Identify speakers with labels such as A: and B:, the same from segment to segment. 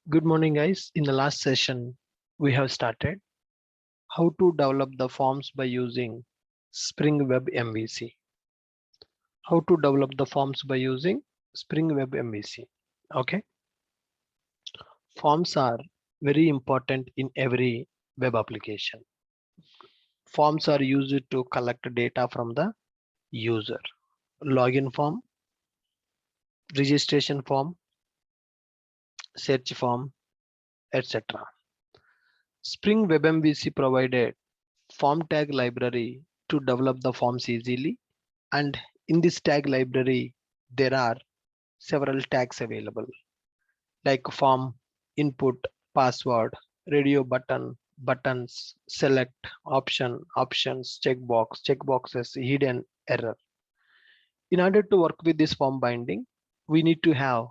A: Good morning, guys. In the last session, we have started how to develop the forms by using Spring Web MVC. How to develop the forms by using Spring Web MVC. Okay. Forms are very important in every web application. Forms are used to collect data from the user. Login form, registration form, search form, etc. Spring Web MVC provided form tag library to develop the forms easily, and in this tag library there are several tags available like form, input, password, radio button, buttons, select, option, options, checkbox, checkboxes, hidden, error. In order to work with this form binding, we need to have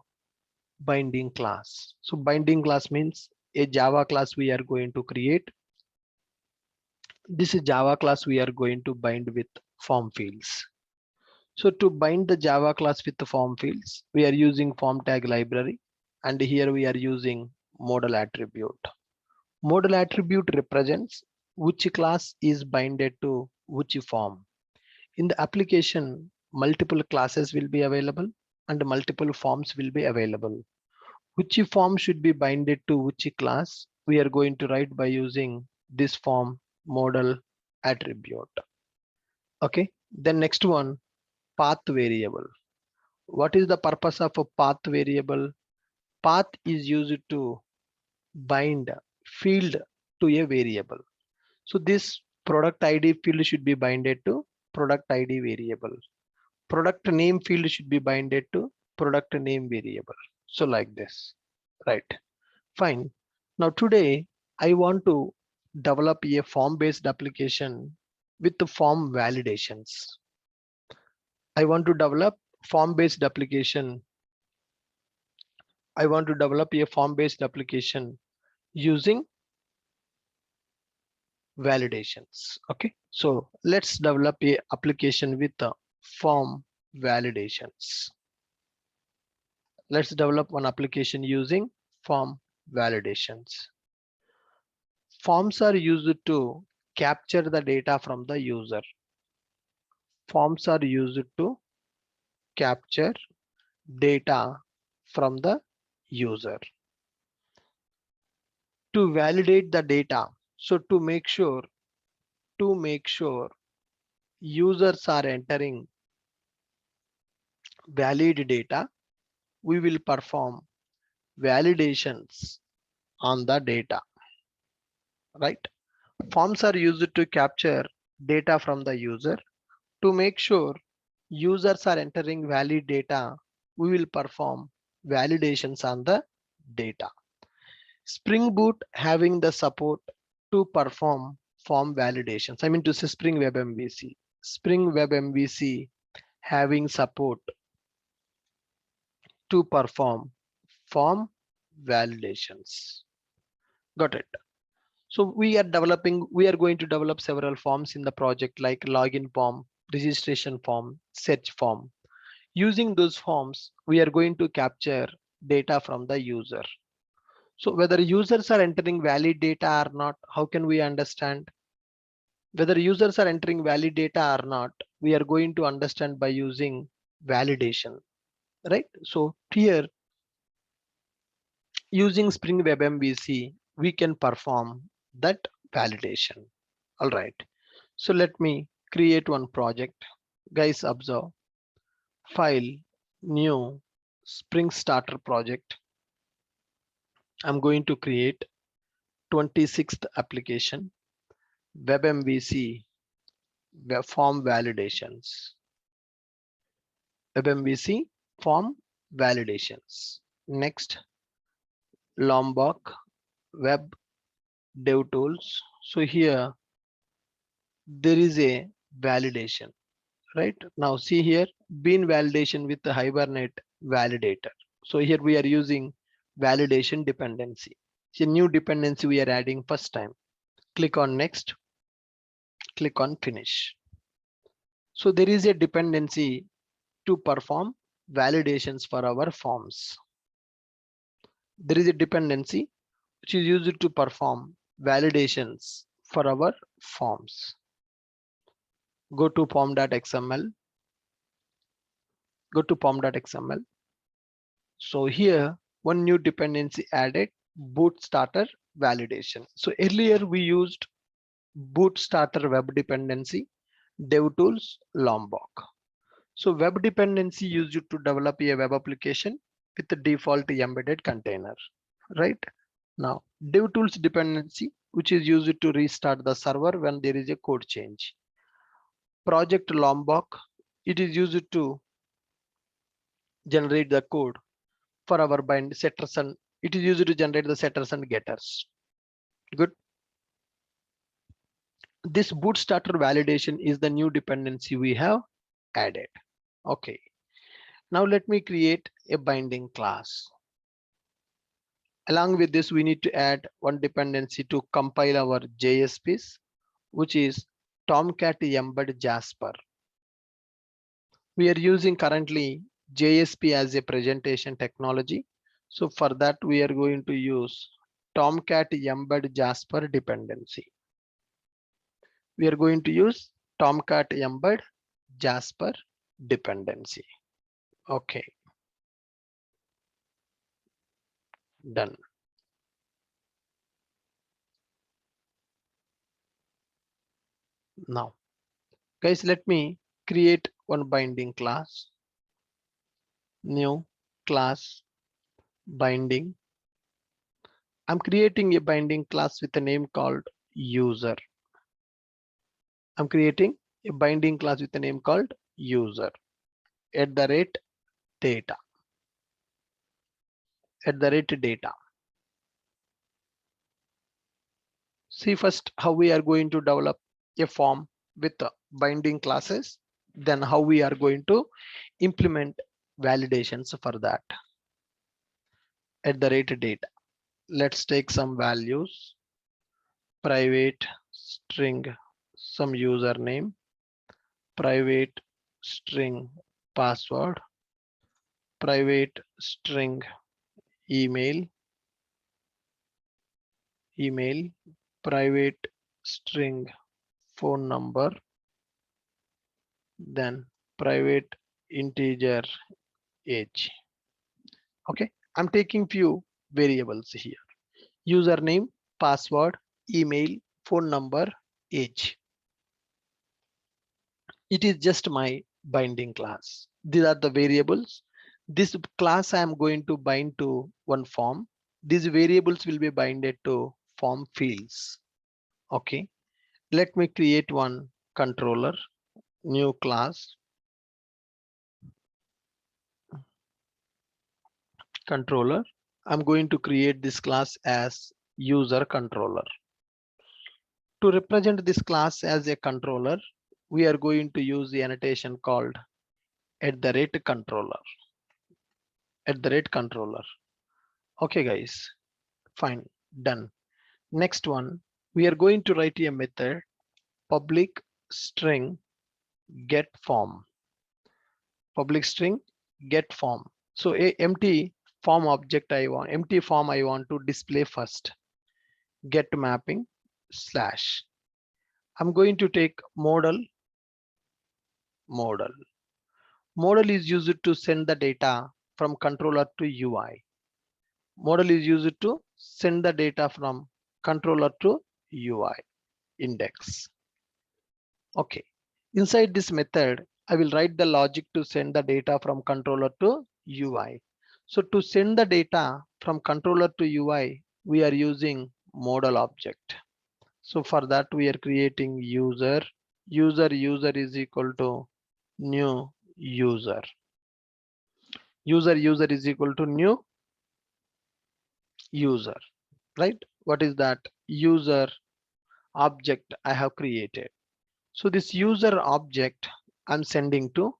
A: binding class. So binding class means a Java class we are going to create. This is Java class we are going to bind with form fields. So to bind the Java class with the form fields, we are using form tag library, and here we are using model attribute. Model attribute represents which class is binded to which form. In the application, multiple classes will be available and multiple forms will be available. Which form should be binded to which class, we are going to write by using this form model attribute. Okay, then next one, path variable. What is the purpose of a path variable? Path is used to bind field to a variable. So this product ID field should be binded to product ID variable. Product name field should be binded to product name variable. So like this, right? Fine. Now today I want to develop a form based application with the form validations. I want to develop form based application. I want to develop a form based application using validations. Okay, so let's develop a application with the form validations. Let's develop one application using form validations. Forms are used to capture the data from the user. Forms are used to capture data from the user to validate the data. So to make sure users are entering valid data, we will perform validations on the data, right? Forms are used to capture data from the user. To make sure users are entering valid data, we will perform validations on the data. Spring Boot having the support to perform form validations. I mean to say Spring Web MVC. Spring Web MVC having support to perform form validations. Got it. So we are going to develop several forms in the project like login form, registration form, search form. Using those forms, we are going to capture data from the user. So whether users are entering valid data or not, how can we understand? Whether users are entering valid data or not, we are going to understand by using validation, right? So here, using Spring Web MVC, we can perform that validation. All right. So let me create one project. Guys, observe file, new Spring Starter project. I'm going to create 26th application, Web MVC, web form validations. Web MVC form validations. Next, Lombok Web Dev Tools. So here there is a validation, right? Now see here, bean validation with the Hibernate validator. So here we are using validation dependency. It's a new dependency we are adding first time. Click on next, click on finish. So there is a dependency to perform validations for our forms. there is a dependency which is used to perform validations for our forms. Go to form.xml. Go to form.xml. So here, one new dependency added, boot starter validation. So earlier we used boot starter web dependency, DevTools, Lombok. So web dependency used to develop a web application with the default embedded container, right? Now, DevTools dependency, which is used to restart the server when there is a code change. Project Lombok, it is used to generate the code for our bind setters, and it is used to generate the setters and getters. Good. This boot starter validation is the new dependency we have added. Okay. Now let me create a binding class. Along with this, we need to add one dependency to compile our JS piece, which is Tomcat embed Jasper. We are using currently JSP as a presentation technology. So for that, we are going to use Tomcat embed Jasper dependency. We are going to use Tomcat embed Jasper dependency. Okay. Done. Now, guys, let me create one binding class. New class binding. I'm creating a binding class with a name called user. I'm creating a binding class with a name called user @ data. @data. See first how we are going to develop a form with binding classes, then how we are going to implement validations for that. @data. Let's take some values. Private string, some username, private string password, private string email, private string phone number, then private integer age. Okay, I'm taking few variables here. Username, password, email, phone number, age. It is just my binding class. These are the variables. This class I am going to bind to one form. These variables will be binded to form fields. Okay, let me create one controller, new class, controller. I'm going to create this class as user controller. To represent this class as a controller, we are going to use the annotation called @controller. @controller. Okay, guys, fine, done. Next one, we are going to write a method public string get form. Public string get form. So a empty form object empty form I want to display first. Get mapping slash. I'm going to take modal. Modal is used to send the data from controller to UI. Modal is used to send the data from controller to UI index. Okay. Inside this method, I will write the logic to send the data from controller to UI. So to send the data from controller to UI, we are using modal object. So for that, we are creating user. User is equal to new user. User is equal to new user, right? What is that? User object I have created. So this user object I'm sending to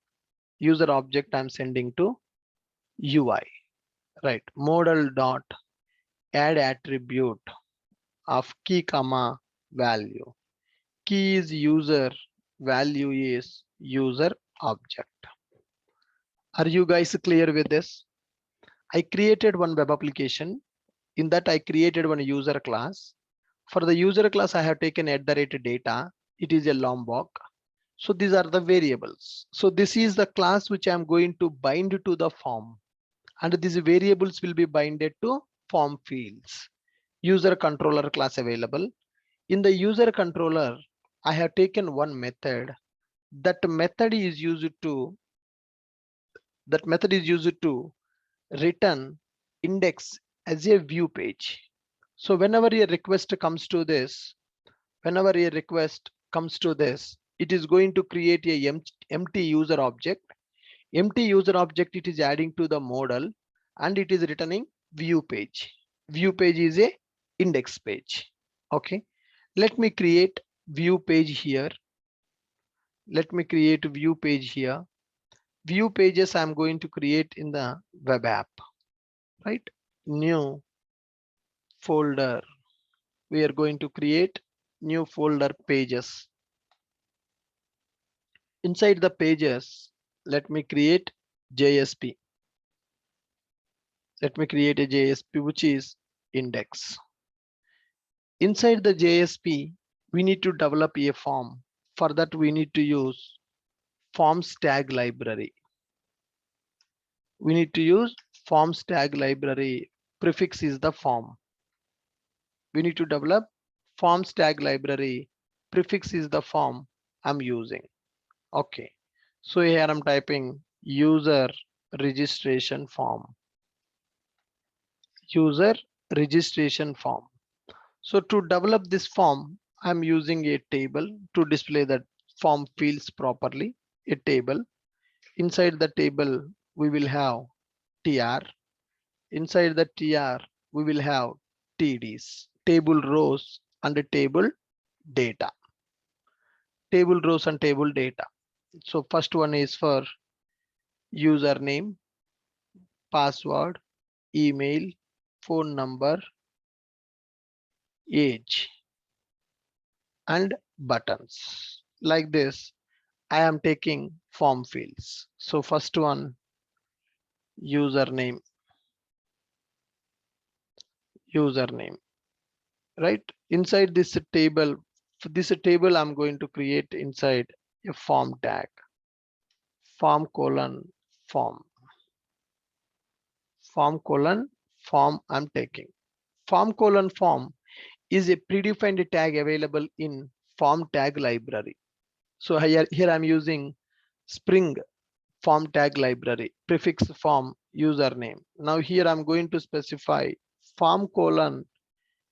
A: UI, right? Modal dot add attribute of key comma value. Key is user, value is user object. Are you guys clear with this? I created one web application In that I created one user class. For the user class, I have taken @data. It is a lombok. So these are the variables. So this is the class which I'm going to bind to the form. And these variables will be binded to form fields. User controller class available. In the user controller, I have taken one method. That method is used to return index as a view page. So whenever a request comes to this, it is going to create a empty user object. Empty user object it is adding to the model and it is returning view page. View page is a index page. Okay, let me create view page here. View pages I'm going to create in the web app, right? New folder. We are going to create new folder pages. Inside the pages, let me create JSP. Let me create a JSP which is index. Inside the JSP, we need to develop a form. For that, we need to use forms tag library. Forms tag library. Prefix is the form. We need to develop forms tag library. Prefix is the form I'm using. Okay. So here I'm typing user registration form. User registration form. So to develop this form, I'm using a table to display that form fields properly. A table. Inside the table, we will have TR. Inside the TR, we will have TDs, table rows and table data. Table rows and table data. So first one is for username, password, email, phone number, age, and buttons. Like this, I am taking form fields. So first one, username, right? Inside this table, I'm going to create inside a form tag, form colon form, form I'm taking. Form colon form is a predefined tag available in form tag library. So here I'm using Spring form tag library, prefix form username. Now here I'm going to specify form colon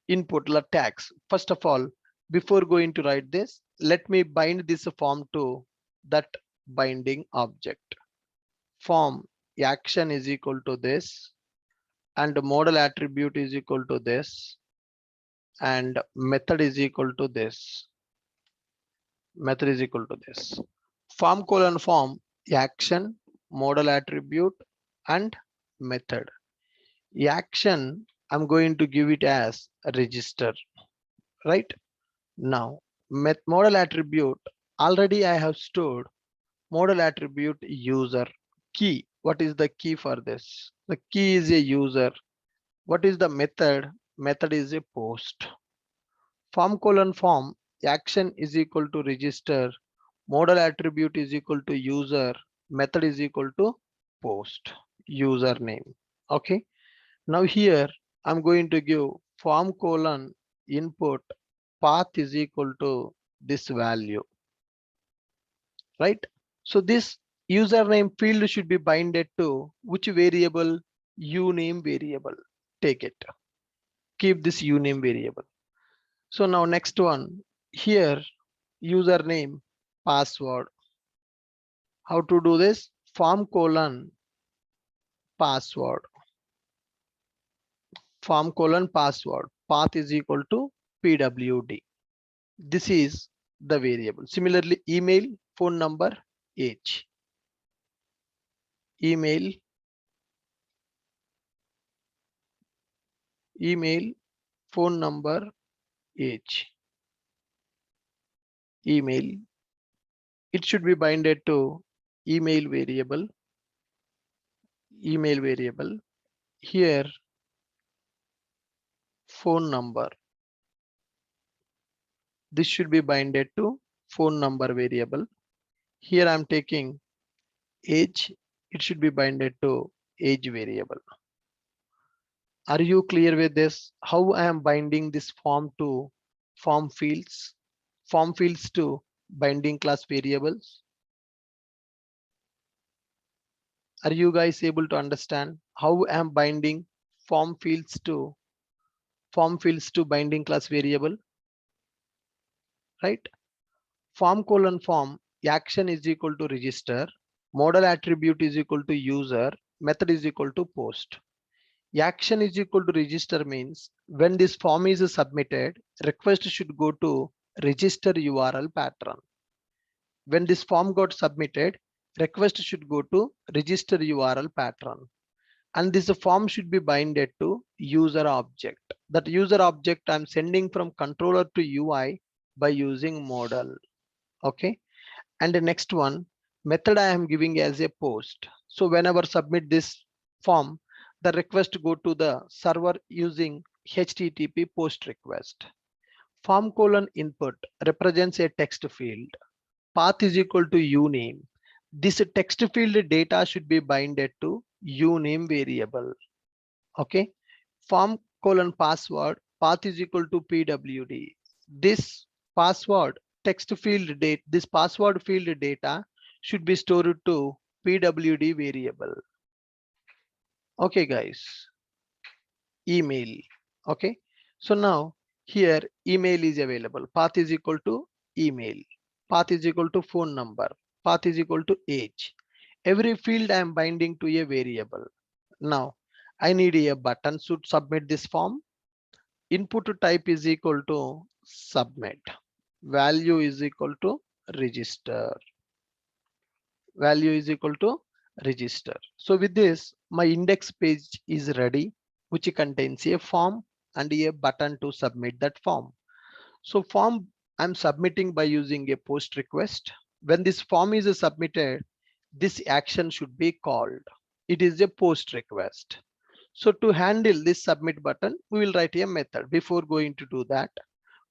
A: input tags. First of all, before going to write this, let me bind this form to that binding object. Form action is equal to this, and model attribute is equal to this, and method is equal to this. Form colon form action, model attribute, and method. Action, I'm going to give it as a register, right? Now, model attribute, already I have stored model attribute user key. What is the key for this? The key is a user. What is the method? Method is a post. Form colon form action is equal to register. Model attribute is equal to user. Method is equal to post username. Okay. Now here I'm going to give form colon input path is equal to this value, right? So this username field should be binded to which variable? Uname variable. Take it. Keep this uname variable. So now next one here, username, password. How to do this? Form colon password. Form colon password. Path is equal to pwd. This is the variable. Similarly, email, phone number, age. Email, phone number, age. Email. It should be binded to email variable. Here phone number. This should be binded to phone number variable. Here I'm taking age. It should be binded to age variable. Are you clear with this? How I am binding this form to form fields, form fields to binding class variables? Are you guys able to understand how I am binding form fields to binding class variable? Right? Form colon form action is equal to register, model attribute is equal to user, method is equal to post. Action is equal to register means when this form is submitted, request should go to register URL pattern. When this form got submitted, request should go to register URL pattern. And this form should be binded to user object. That user object I'm sending from controller to UI by using model. Okay. And the next one, method I am giving as a post. So whenever submit this form, the request go to the server using HTTP post request. Form colon input represents a text field. Path is equal to uname. This text field data should be binded to uname variable. Okay. Form colon password, path is equal to PWD. This password text field date, this password field data should be stored to PWD variable. Okay, guys. Email. Okay. So now here email is available. Path is equal to email. Path is equal to phone number. Path is equal to age. Every field I am binding to a variable. Now I need a button to submit this form. Input type is equal to submit. Value is equal to register. Value is equal to register. So with this, my index page is ready, which contains a form and a button to submit that form. So form I'm submitting by using a post request. When this form is submitted, this action should be called. It is a post request. So to handle this submit button, we will write a method. Before going to do that,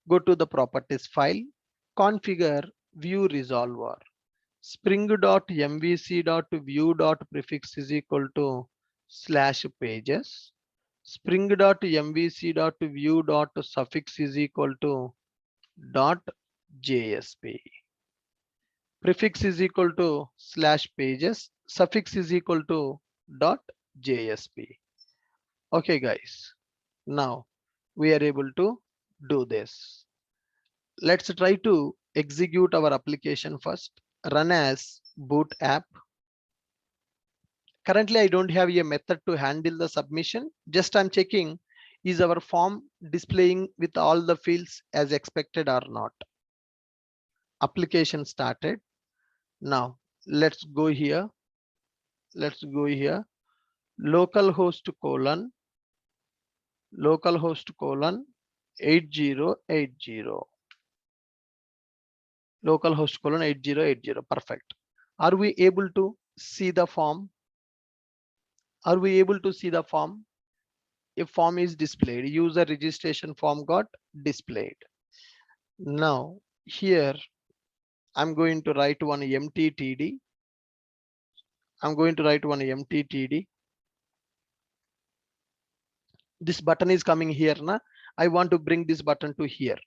A: go to the properties file, configure view resolver. Spring.mvc.view.prefix is equal to /pages. Spring.mvc.view.suffix is equal to .jsp. Prefix is equal to /pages. Suffix is equal to .jsp. Okay, guys. Now we are able to do this. Let's try to execute our application first. Run as boot app. Currently, I don't have a method to handle the submission. Just I'm checking, is our form displaying with all the fields as expected or not? Application started. Now let's go here. Let's go here. Localhost colon 8080. Localhost colon 8080. Perfect. Are we able to see the form? Are we able to see the form? A form is displayed. User registration form got displayed. Now here I'm going to write one MTTD. I'm going to write one MTTD. This button is coming here now. I want to bring this button to here.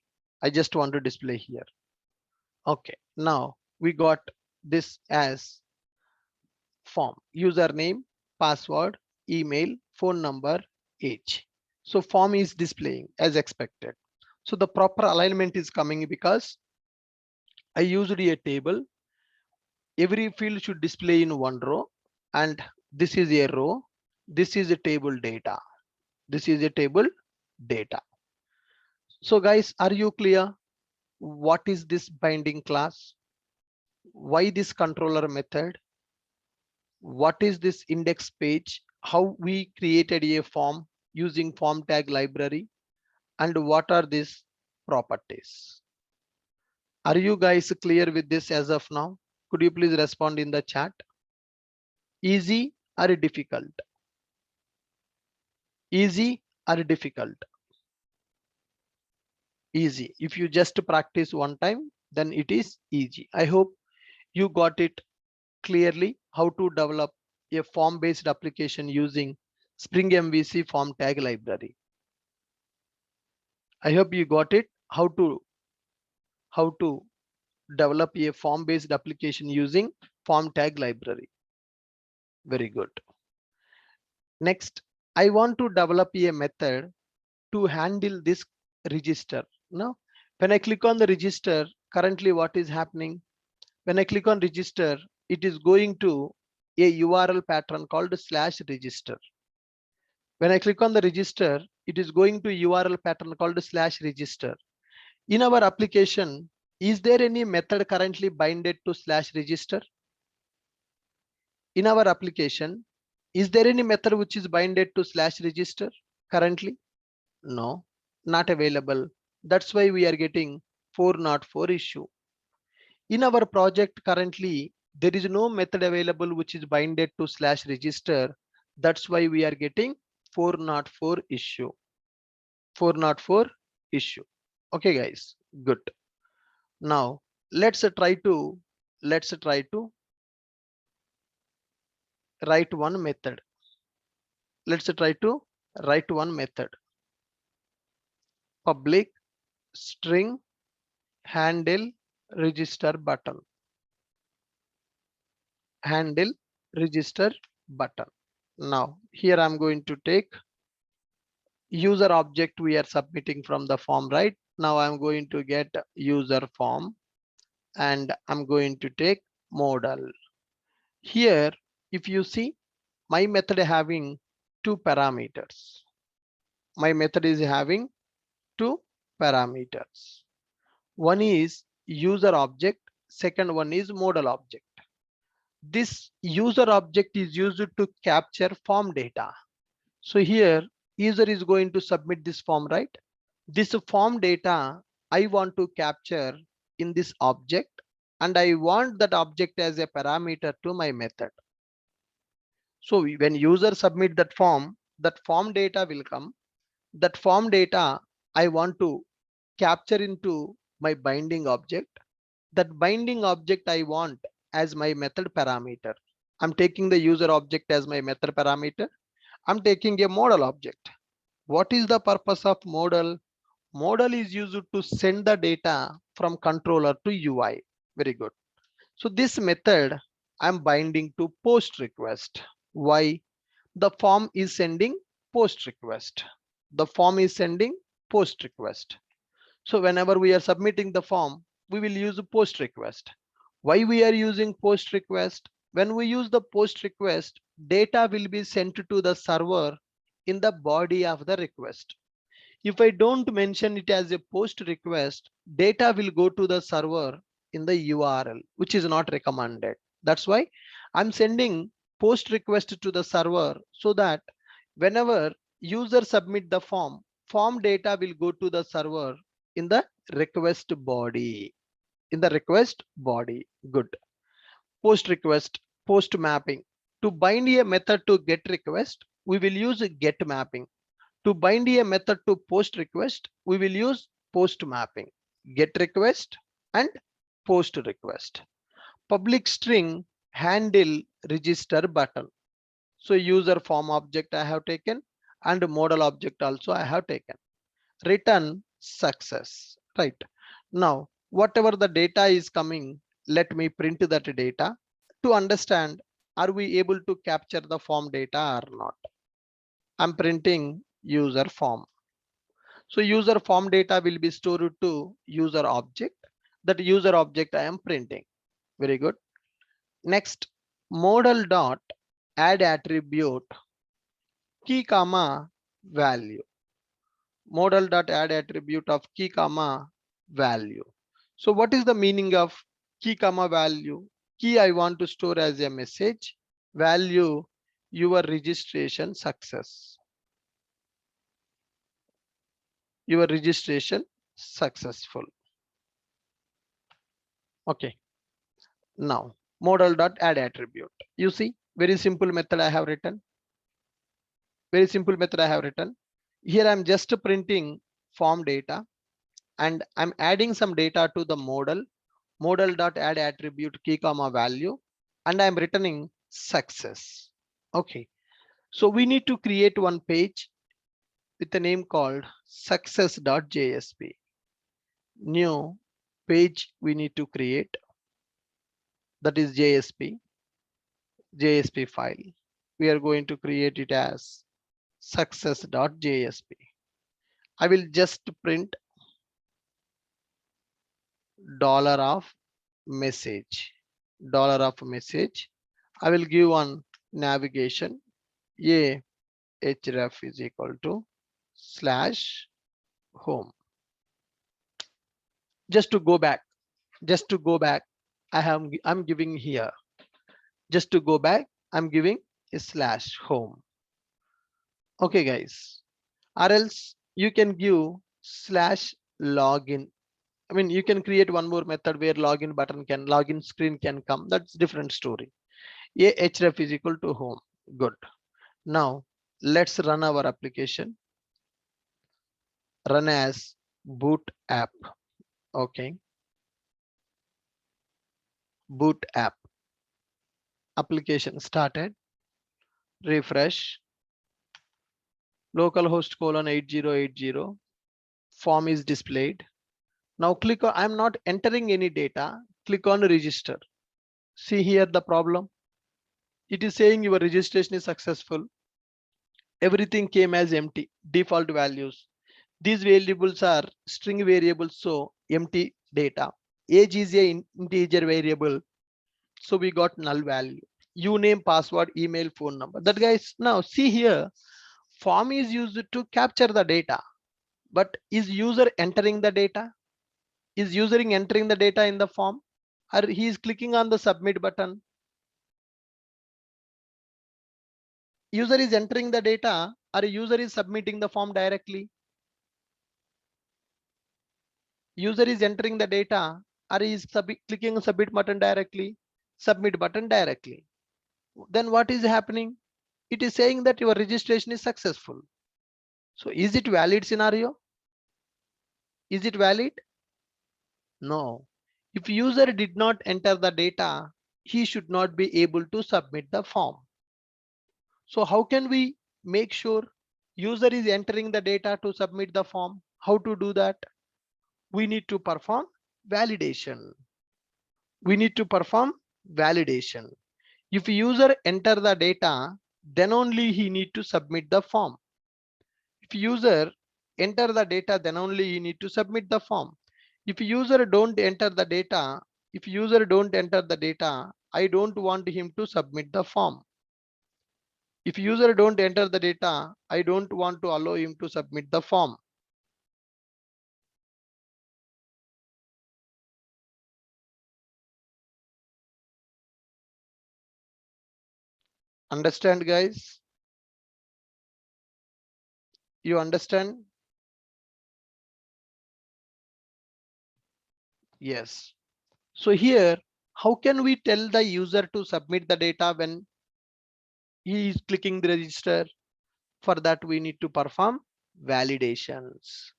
A: I just want to display here. Okay, now we got this as form, username, password, email, phone number, age. So form is displaying as expected. So the proper alignment is coming because I used a table. Every field should display in one row, and this is a row. This is a table data. This is a table data. So guys, are you clear? What is this binding class? Why this controller method? What is this index page? How we created a form using form tag library? And what are these properties? Are you guys clear with this as of now? Could you please respond in the chat? Easy or difficult? Easy or difficult? easy. If you just practice one time, then it is easy. I hope you got it clearly how to develop a form based application using Spring MVC form tag library. I hope you got it how to develop a form based application using form tag library. Very good. Next, I want to develop a method to handle this register. Now, when I click on the register, currently what is happening? When I click on register, it is going to a URL pattern called /register. When I click on the register, it is going to URL pattern called /register. In our application, is there any method currently binded to /register? In our application, is there any method which is binded to /register currently? No, not available. That's why we are getting 404 issue. In our project currently, there is no method available which is binded to /register. That's why we are getting 404 issue. 404 issue. Okay, guys, good. Now let's try to write one method. Let's try to write one method. Public string handle register button. Handle register button. Now here I'm going to take user object we are submitting from the form, right? Now I'm going to get user form and I'm going to take modal. Here, if you see, my method having two parameters. My method is having two parameters. One is user object, second one is modal object. This user object is used to capture form data. So here user is going to submit this form, right? This form data I want to capture in this object and I want that object as a parameter to my method. So when user submit that form data will come. That form data I want to capture into my binding object. That binding object I want as my method parameter. I'm taking the user object as my method parameter. I'm taking a modal object. What is the purpose of modal? Modal is used to send the data from controller to UI. Very good. So this method I'm binding to post request. Why? The form is sending post request. The form is sending post request. So whenever we are submitting the form, we will use a post request. Why we are using post request? When we use the post request, data will be sent to the server in the body of the request. If I don't mention it as a post request, data will go to the server in the URL, which is not recommended. That's why I'm sending post request to the server so that whenever user submit the form data will go to the server in the request body. In the request body. Good. Post request, post mapping. To bind a method to get request, we will use get mapping. To bind a method to post request, we will use post mapping. Get request and post request. Public string handle register button. So user form object I have taken and modal object also I have taken. Return success, right? Now, whatever the data is coming, let me print that data to understand, are we able to capture the form data or not? I'm printing user form. So user form data will be stored to user object. That user object I am printing. Very good. Next, modal dot add attribute key comma value. Modal dot add attribute of key comma value. So what is the meaning of key comma value? Key I want to store as a message. Value your registration success. Your registration successful. Okay. Now modal dot add attribute. You see, very simple method I have written. Very simple method I have written. Here I'm just printing form data. and I'm adding some data to the model dot add attribute key comma value, and I'm returning success. Okay, so we need to create one page with a name called success.jsp. New page we need to create, that is JSP file. We are going to create it as success.jsp. I will just print dollar of message, dollar of message. I will give one navigation, a href is equal to slash home. Just to go back, I'm giving here, just to go back, I'm giving a slash home. Okay guys, or else you can give slash login. I mean, you can create one more method where login screen can come. That's different story. A href is equal to home. Good. Now let's run our application. Run as boot app. Okay. Boot app. Application started. Refresh. Localhost colon 8080. Form is displayed. Now click on, I'm not entering any data. Click on register. See here the problem. It is saying your registration is successful. Everything came as empty, default values. These variables are string variables, so empty data. Age is a integer variable, so we got null value. Uname, password, email, phone number. That guys, now see here, form is used to capture the data, but is user entering the data? Is user entering the data in the form, or he is clicking on the submit button? User is entering the data, or user is submitting the form directly? User is entering the data, or is clicking submit button directly? Submit button directly. Then what is happening? It is saying that your registration is successful. So is it valid scenario? Is it valid? No. If user did not enter the data, he should not be able to submit the form. So how can we make sure user is entering the data to submit the form? How to do that? We need to perform validation. We need to perform validation. If user enter the data, then only he need to submit the form. If user enter the data, then only he need to submit the form. If user don't enter the data, I don't want him to submit the form. If user don't enter the data, I don't want to allow him to submit the form. Understand guys? You understand? Yes. So here, how can we tell the user to submit the data when he is clicking the register? For that, we need to perform validations.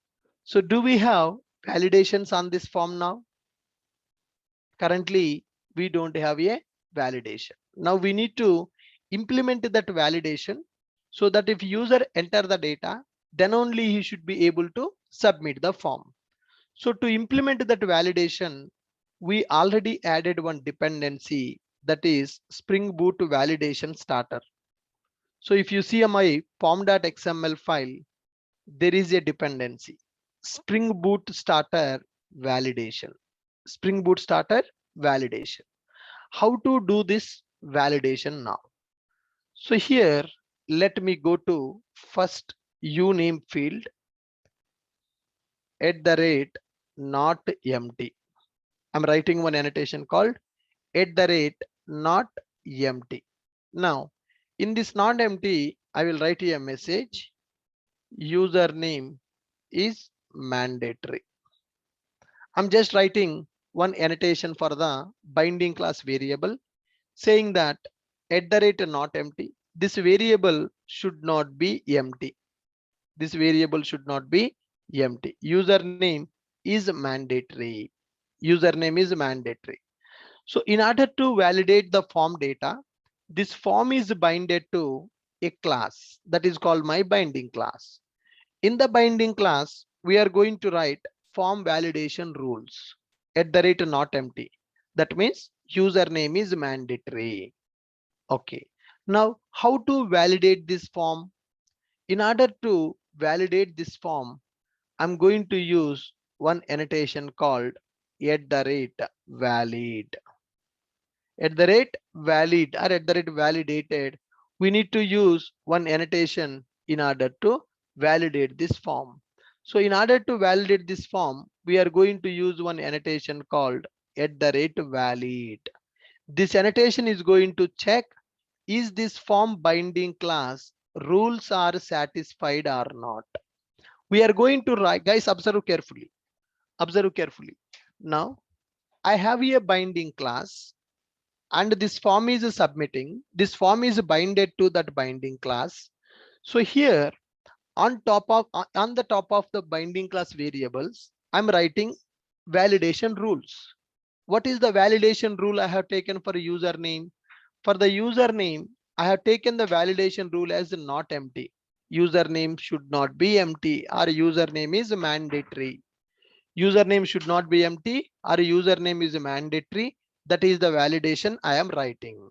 A: So do we have validations on this form now? Currently, we don't have a validation. Now we need to implement that validation so that if user enter the data, then only he should be able to submit the form. So to implement that validation, we already added one dependency, that is Spring Boot validation starter. So if you see my form.xml file, there is a dependency, Spring Boot starter validation. Spring Boot starter validation. How to do this validation now? So here, let me go to first uname field @ not empty. I'm writing one annotation called @ not empty. Now, in this not empty, I will write a message. Username is mandatory. I'm just writing one annotation for the binding class variable, saying that @ not empty. This variable should not be empty. This variable should not be empty. Username is mandatory. Username is mandatory. So in order to validate the form data, this form is binded to a class that is called my binding class. In the binding class, we are going to write form validation rules at the rate not empty. That means username is mandatory. Okay. Now, how to validate this form? In order to validate this form, I'm going to use one annotation called at the rate valid. At the rate valid or at the rate validated, we need to use one annotation in order to validate this form. So in order to validate this form, we are going to use one annotation called at the rate valid. This annotation is going to check, is this form binding class rules are satisfied or not. We are going to write, guys, observe carefully. Observe carefully. Now I have a binding class and this form is submitting. This form is binded to that binding class. So here on the top of the binding class variables, I'm writing validation rules. What is the validation rule I have taken for a username? For the username, I have taken the validation rule as not empty. Username should not be empty or username is mandatory. Username should not be empty or username is mandatory. That is the validation I am writing.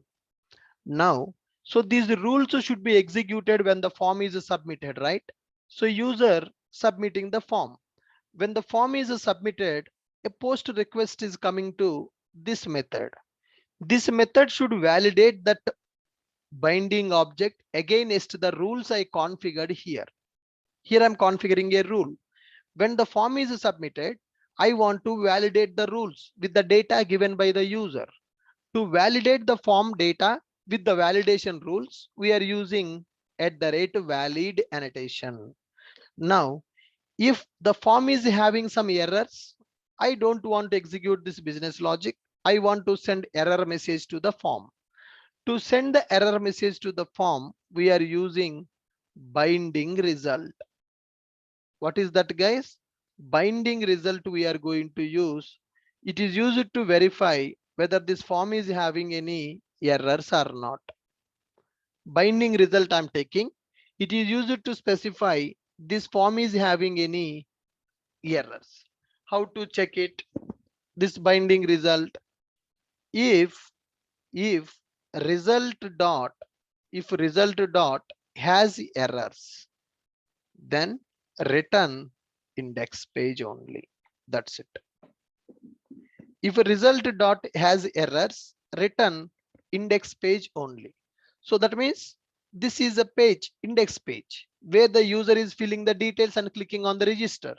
A: Now, so these rules should be executed when the form is submitted, right? So user submitting the form. When the form is submitted, a post request is coming to this method. This method should validate that binding object against the rules I configured here. Here I'm configuring a rule. When the form is submitted, I want to validate the rules with the data given by the user. To validate the form data with the validation rules, we are using at the rate valid annotation. Now, if the form is having some errors, I don't want to execute this business logic. I want to send error message to the form. To send the error message to the form, we are using binding result. What is that, guys? Binding result we are going to use. It is used to verify whether this form is having any errors or not. Binding result I'm taking. It is used to specify this form is having any errors. How to check it? This binding result. If if result dot if result dot has errors, then return index page only. That's it. If a result dot has errors, return index page only. So that means this is a page, index page, where the user is filling the details and clicking on the register.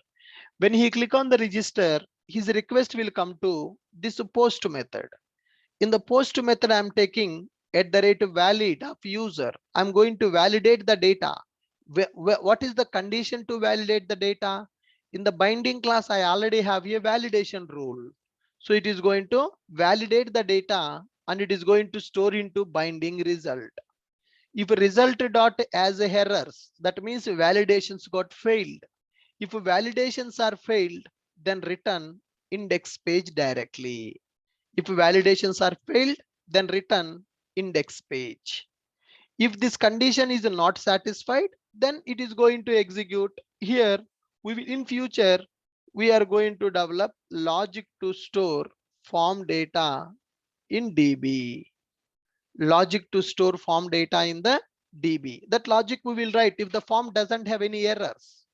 A: When he click on the register, his request will come to this post method. In the post method, I'm taking at the rate valid of user. I'm going to validate the data. What is the condition to validate the data? In the binding class, I already have a validation rule. So it is going to validate the data and it is going to store into binding result. If result dot as errors, that means validations got failed. If validations are failed, then return index page directly. If validations are failed, then return index page. If this condition is not satisfied, then it is going to execute. Here, we will in future, we are going to develop logic to store form data in DB. Logic to store form data in the DB. That logic we will write if the form doesn't have any errors.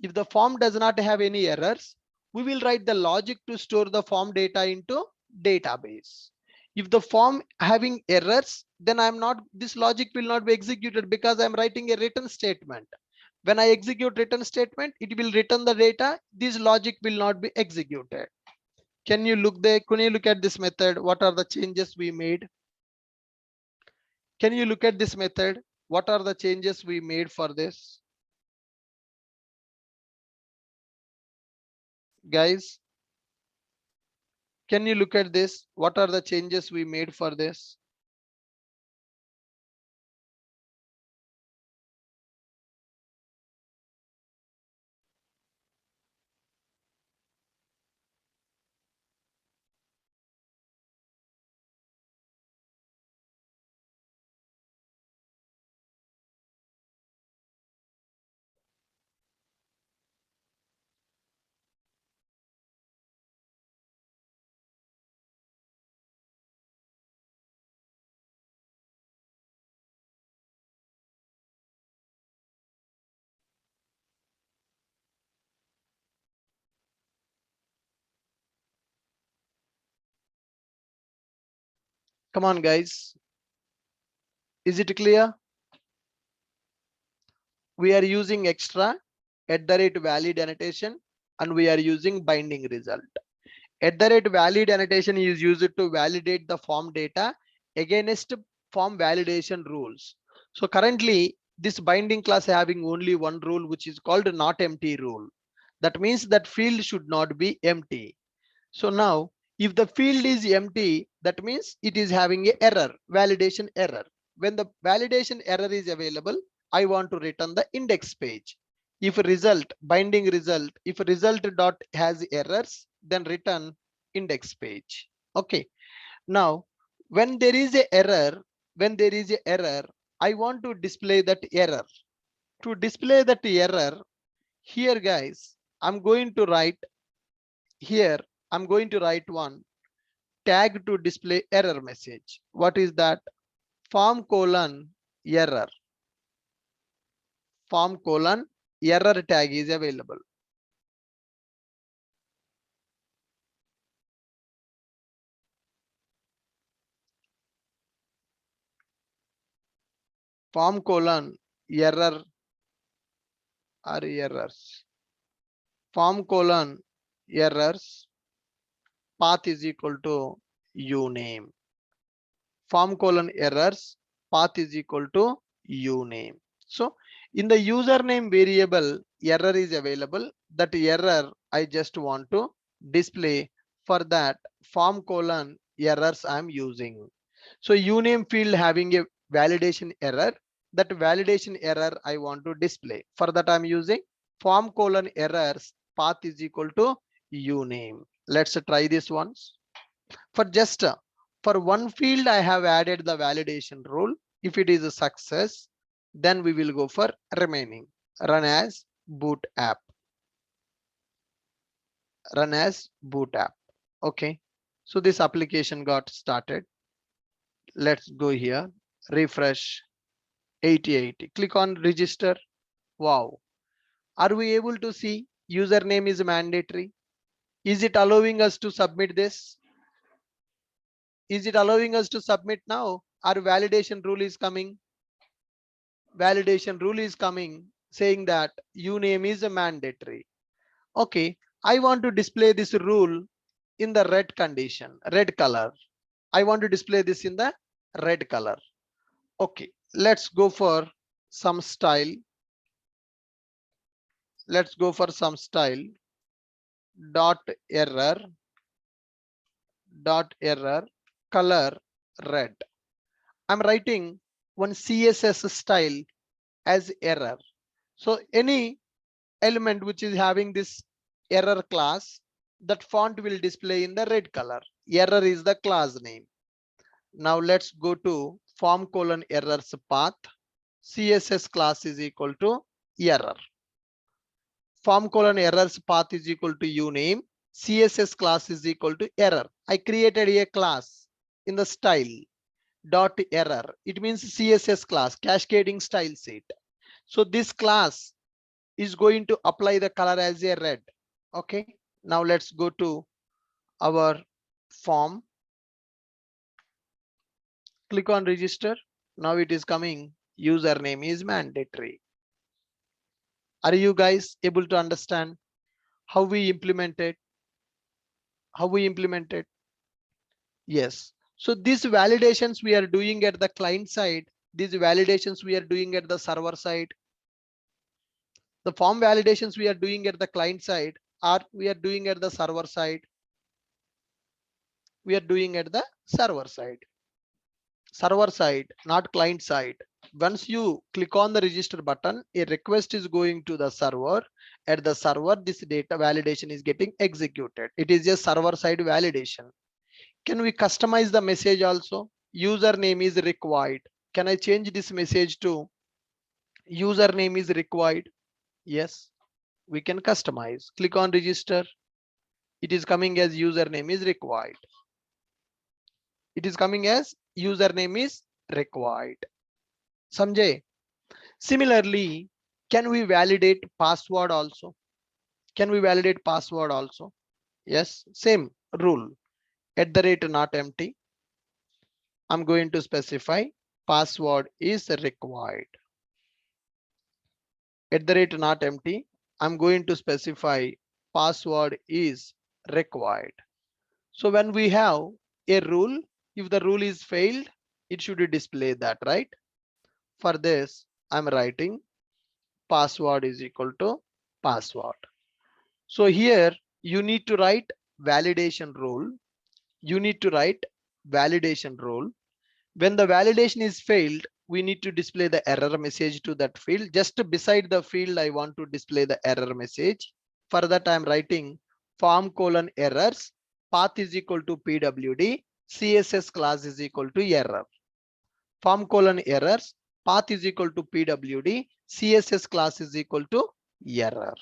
A: If the form does not have any errors, we will write the logic to store the form data into database. If the form having errors, then this logic will not be executed because I'm writing a return statement. When I execute return statement, it will return the data. This logic will not be executed. Can you look there? Can you look at this method? What are the changes we made? Can you look at this method? What are the changes we made for this? Guys, can you look at this? What are the changes we made for this? Come on, guys. Is it clear? We are using extra @valid annotation and we are using binding result. @valid annotation is used to validate the form data against form validation rules. So currently this binding class having only one rule, which is called not empty rule. That means that field should not be empty. So now if the field is empty, that means it is having a error, validation error. When the validation error is available, I want to return the index page. If result, binding result, if result dot has errors, then return index page. Okay. Now, when there is a error, I want to display that error. To display that error, here guys, I'm going to write here, I'm going to write one tag to display error message. What is that? Form colon error. Form colon error tag is available. Form colon error or errors. Form colon errors path is equal to uname. Form colon errors path is equal to uname. So in the username variable, error is available. That error I just want to display. For that, form colon errors I'm using. So uname field having a validation error. That validation error I want to display. For that I'm using form colon errors path is equal to uname. Let's try this once. For just for one field, I have added the validation rule. If it is a success, then we will go for remaining. Run as boot app. Run as boot app. Okay. So this application got started. Let's go here. Refresh 8080. Click on register. Wow. Are we able to see username is mandatory? Is it allowing us to submit this? Is it allowing us to submit now? Our validation rule is coming. Validation rule is coming saying that uname is a mandatory. Okay, I want to display this rule in the red condition, red color. I want to display this in the red color. Okay, let's go for some style. Let's go for some style. Dot error, color red. I'm writing one CSS style as error. So any element which is having this error class, that font will display in the red color. Error is the class name. Now let's go to form colon errors path. CSS class is equal to error. Form colon errors path is equal to uname. CSS class is equal to error. I created a class in the style dot error. It means CSS class, cascading style set. So this class is going to apply the color as a red. Okay, now let's go to our form. Click on register. Now it is coming. Username is mandatory. Are you guys able to understand how we implement it? How we implement it? Yes. So these validations we are doing at the client side. These validations we are doing at the server side. The form validations we are doing at the client side, or we are doing at the server side. We are doing at the server side. Server side, not client side. Once you click on the register button, a request is going to the server. At the server, this data validation is getting executed. It is a server side validation. Can we customize the message also? Username is required. Can I change this message to username is required? Yes, we can customize. Click on register. It is coming as username is required. It is coming as username is required. Samjay. Similarly, can we validate password also? Can we validate password also? Yes, same rule. @ not empty. I'm going to specify password is required. At the rate not empty, I'm going to specify password is required. So when we have a rule, if the rule is failed, it should display that, right? For this, I'm writing password is equal to password. So here you need to write validation rule. You need to write validation rule. When the validation is failed, we need to display the error message to that field. Just beside the field, I want to display the error message. For that, I'm writing form colon errors, path is equal to PWD, CSS class is equal to error. Form colon errors, path is equal to PWD, CSS class is equal to error.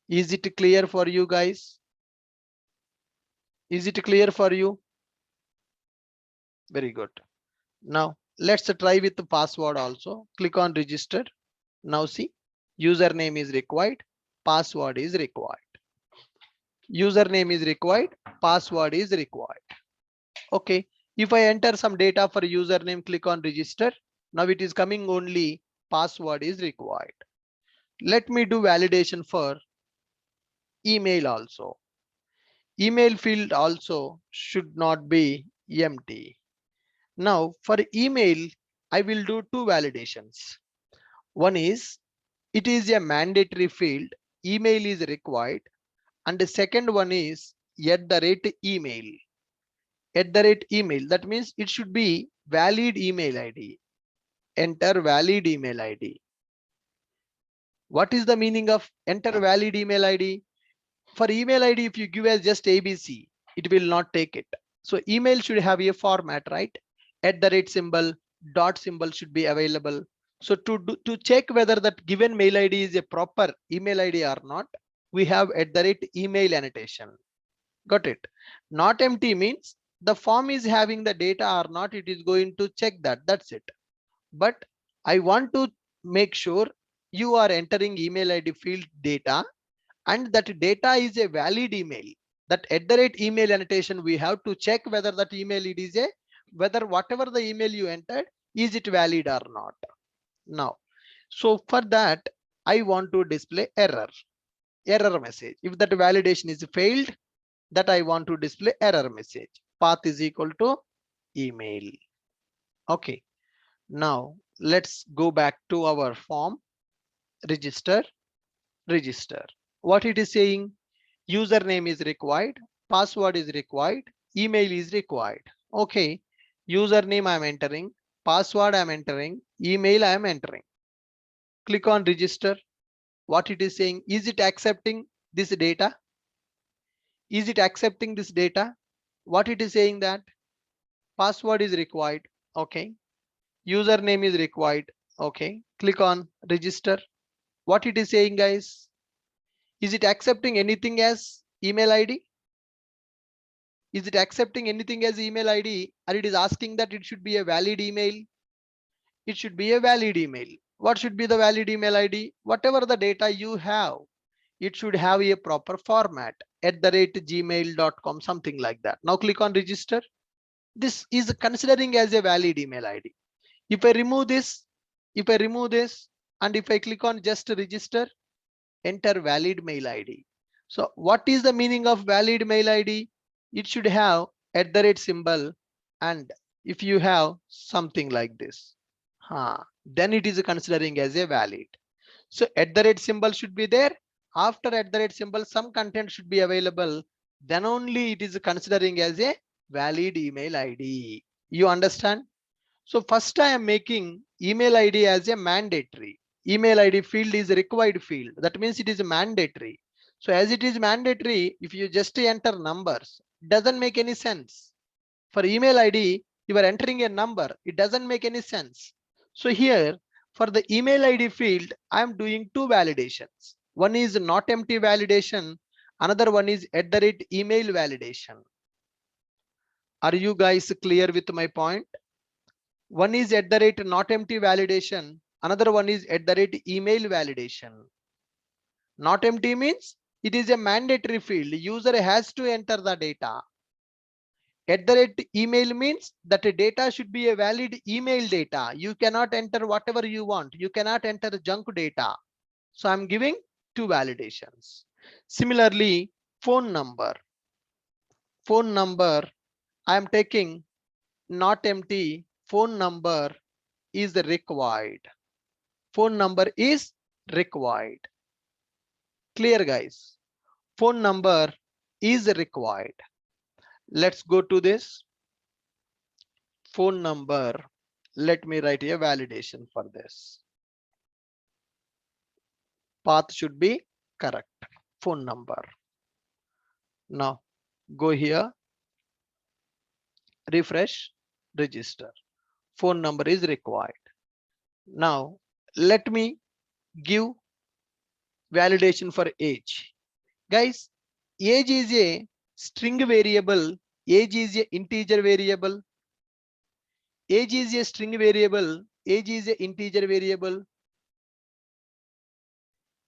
A: Is it clear for you guys? Is it clear for you? Very good. Now let's try with the password also. Click on register. Now see, username is required, password is required. Username is required, password is required. Okay, if I enter some data for username, click on register. Now it is coming only password is required. Let me do validation for email also. Email field also should not be empty. Now for email, I will do two validations. One is it is a mandatory field, email is required, and the second one is at the rate email. At the rate email, that means it should be valid email ID. Enter valid email ID. What is the meaning of enter valid email ID? For email ID, if you give as just ABC, it will not take it. So email should have a format, right? At the rate symbol, dot symbol should be available. So to check whether that given mail ID is a proper email ID or not, we have at the rate email annotation. Got it? Not empty means the form is having the data or not, it is going to check that. That's it. But I want to make sure you are entering email ID field data and that data is a valid email. That at the rate email annotation, we have to check whether that email it is a, whether whatever the email you entered, is it valid or not. Now, so for that, I want to display error message. If that validation is failed, that I want to display error message. Path is equal to email. Okay. Now let's go back to our form. Register. What it is saying, username is required, password is required, email is required. Okay, username I'm entering, password I'm entering, email I'm entering. Click on register. What it is saying, is it accepting this data? Is it accepting this data? What it is saying, that password is required. Okay, username is required. Okay, click on register. What it is saying, guys, is it accepting anything as email ID? Is it accepting anything as email ID, or it is asking that it should be a valid email? It should be a valid email. What should be the valid email ID? Whatever the data you have, it should have a proper format at the rate gmail.com, something like that. Now click on register. This is considering as a valid email ID. If I remove this, and if I click on just register, enter valid mail ID. So what is the meaning of valid mail ID? It should have at the rate symbol, and if you have something like this, then it is considering as a valid. So at the rate symbol should be there. After at the rate symbol, some content should be available. Then only it is considering as a valid email ID. You understand? So first I am making email ID as a mandatory. Email ID field is a required field. That means it is mandatory. So as it is mandatory, if you just enter numbers, doesn't make any sense. For email ID, you are entering a number. It doesn't make any sense. So here for the email ID field, I am doing two validations. One is not empty validation. Another one is at the rate email validation. Are you guys clear with my point? One is at the rate not empty validation. Another one is at the rate email validation. Not empty means it is a mandatory field. User has to enter the data. email means that the data should be a valid email data. You cannot enter whatever you want. You cannot enter junk data. So I'm giving two validations. Similarly, phone number. Phone number, I am taking not empty. Phone number is required. Phone number is required. Clear, guys? Phone number is required. Let's go to this phone number. Let me write a validation for this. Path should be correct. Phone number. Now go here, refresh, register. Phone number is required. Now let me give validation for age. Guys, age is a string variable. Age is a integer variable. Age is a string variable. Age is a integer variable.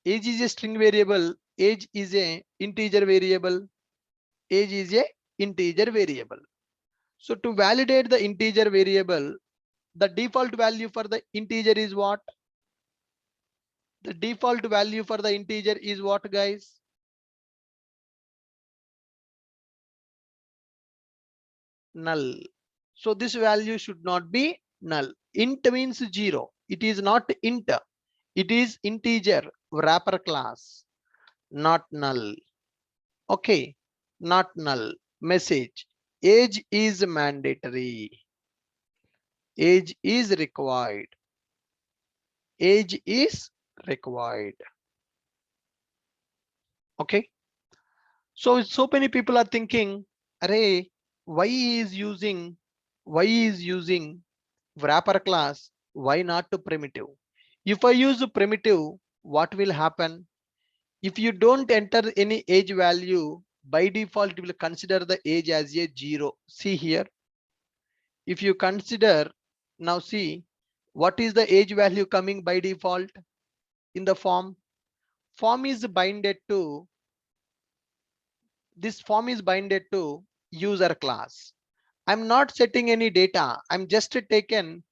A: Age is a string variable. Age is a integer variable. Age is a integer variable. So to validate the integer variable, the default value for the integer is what? The default value for the integer is what, guys? Null. So this value should not be null. Int means 0. It is not int. It is integer wrapper class, not null. Okay, not null. Message. Age is mandatory. Age is required. Age is required. Okay. So many people are thinking, array, why is using wrapper class? Why not to primitive? If I use primitive, what will happen? If you don't enter any age value, by default, it will consider the age as a 0. See here. If you consider, now see, what is the age value coming by default in the form? Form is binded to, this form is binded to user class. I'm not setting any data. I'm just taking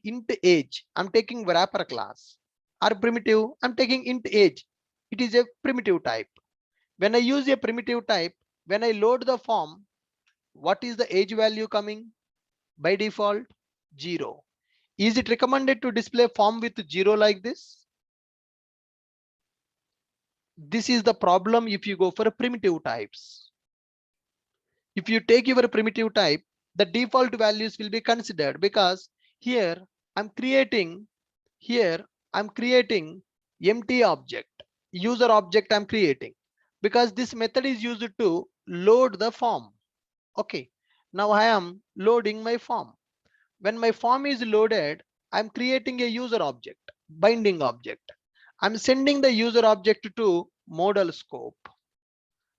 A: int age. I'm taking wrapper class or primitive. I'm taking int age. It is a primitive type. When I use a primitive type, when I load the form, what is the age value coming? By default, 0. Is it recommended to display form with 0 like this? This is the problem if you go for primitive types. If you take your primitive type, the default values will be considered, because here I'm creating empty object, user object I'm creating, because this method is used to load the form. Okay, now I am loading my form. When my form is loaded, I'm creating a user object, binding object. I'm sending the user object to model scope.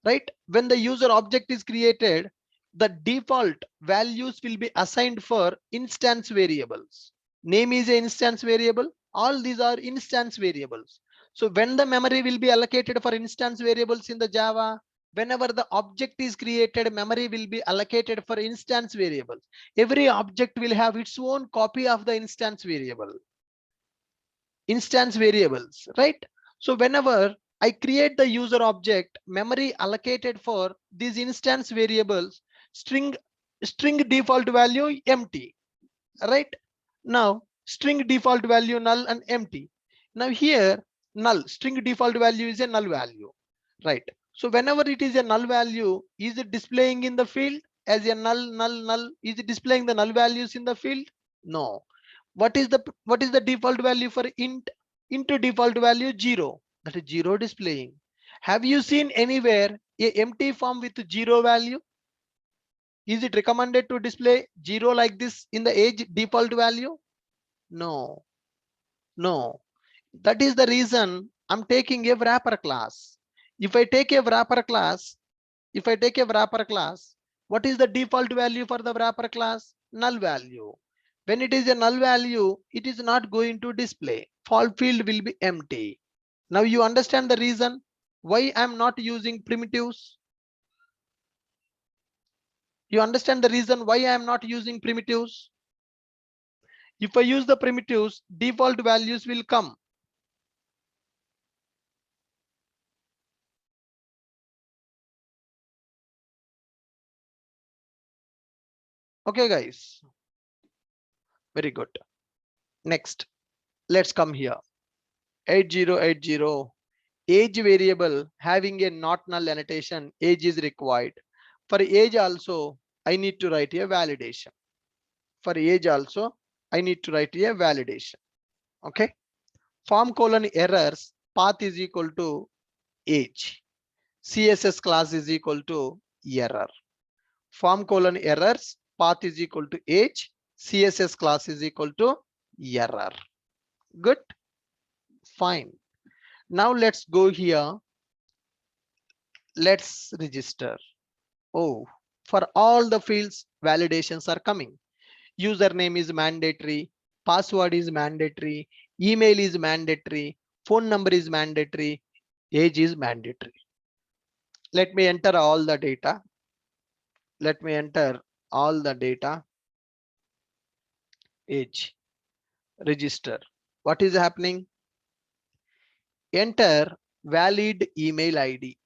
A: Right? When the user object is created, the default values will be assigned for instance variables. Name is an instance variable. All these are instance variables. So when the memory will be allocated for instance variables in the Java, whenever the object is created, memory will be allocated for instance variables. Every object will have its own copy of the instance variables, right? So whenever I create the user object, memory allocated for these instance variables, string default value empty, right? Now string default value null and empty. Now here null, string default value is a null value, right? So whenever it is a null value, is it displaying in the field as a null? Is it displaying the null values in the field? No. What is the default value for int? Into default value 0. That is 0 displaying. Have you seen anywhere a empty form with 0 value? Is it recommended to display 0 like this in the age default value? No. That is the reason I'm taking a wrapper class. If I take a wrapper class, what is the default value for the wrapper class? Null value. When it is a null value, it is not going to display. Fault field will be empty. Now you understand the reason why I'm not using primitives. You understand the reason why I am not using primitives? If I use the primitives, default values will come. Okay, guys. Very good. Next, let's come here. 8080 age variable having a not null annotation, age is required. For age also, I need to write a validation. For age also, I need to write a validation. Okay. Form colon errors, path is equal to age. CSS class is equal to error. Form colon errors, path is equal to age. CSS class is equal to error. Good. Fine. Now let's go here. Let's register. Oh, for all the fields, validations are coming. Username is mandatory. Password is mandatory. Email is mandatory. Phone number is mandatory. Age is mandatory. Let me enter all the data. Let me enter all the data. Age. Register. What is happening? Enter valid email ID.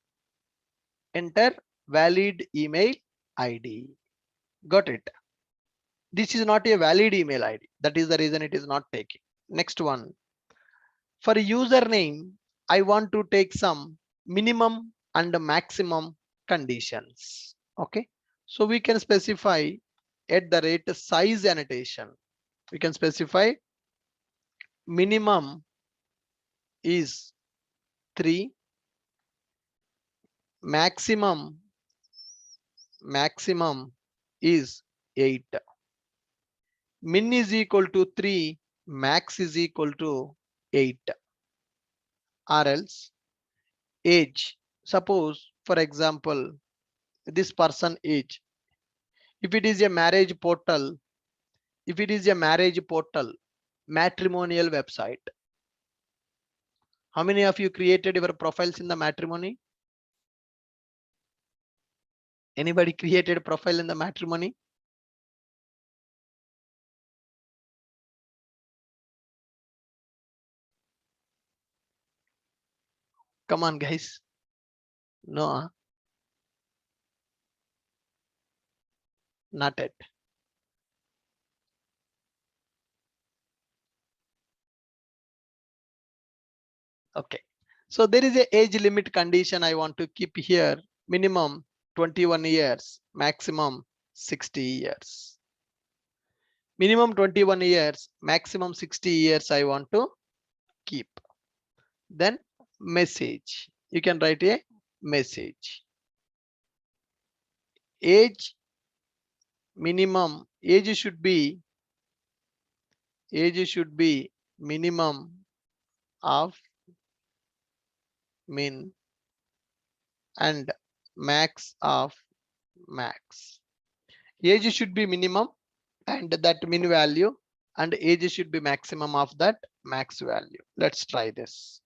A: Enter valid email ID. Got it. This is not a valid email ID. That is the reason it is not taking. Next one. For username, I want to take some minimum and maximum conditions. Okay. So we can specify at the rate size annotation. We can specify minimum is 3, maximum is 8. Min is equal to 3, max is equal to 8. Or else age. Suppose, for example, this person age. If it is a marriage portal, matrimonial website. How many of you created your profiles in the matrimony? Anybody created a profile in the matrimony? Come on, guys. No, not it. Okay. So there is a age limit condition I want to keep here. Minimum 21 years, maximum 60 years. Minimum 21 years, maximum 60 years I want to keep. Then message. You can write a message. Age minimum, age should be minimum of min and max of max. Age should be minimum and that min value, and age should be maximum of that max value. Let's try this.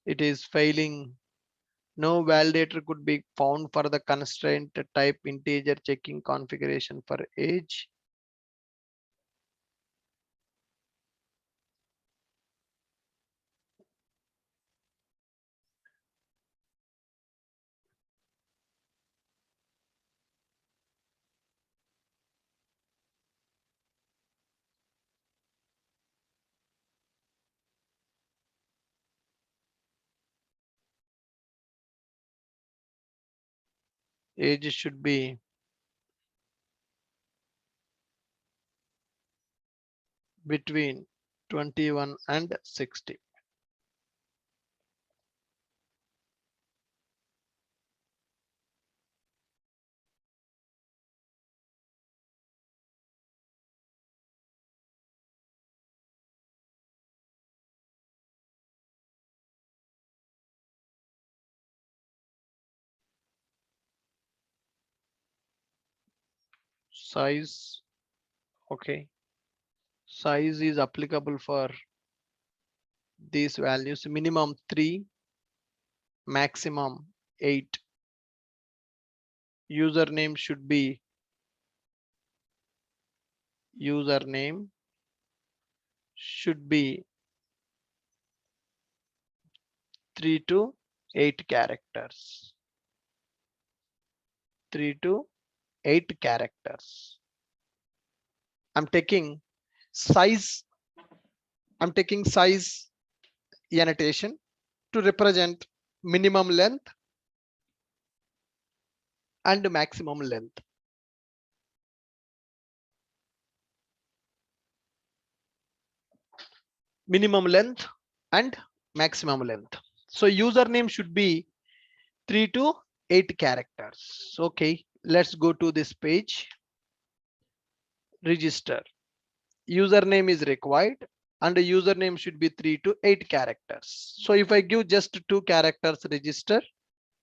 A: It is failing. No validator could be found for the constraint type integer checking configuration for age. Age should be between 21 and 60. Size, okay. Size is applicable for these values: minimum 3, maximum 8. Username should be username should be 3 to 8 characters. 3 to 8 characters. I'm taking size. I'm taking size annotation to represent minimum length and maximum length. Minimum length and maximum length. So username should be 3 to 8 characters. Okay, let's go to this page. Register. Username is required and the username should be 3 to 8 characters. So if I give just 2 characters register,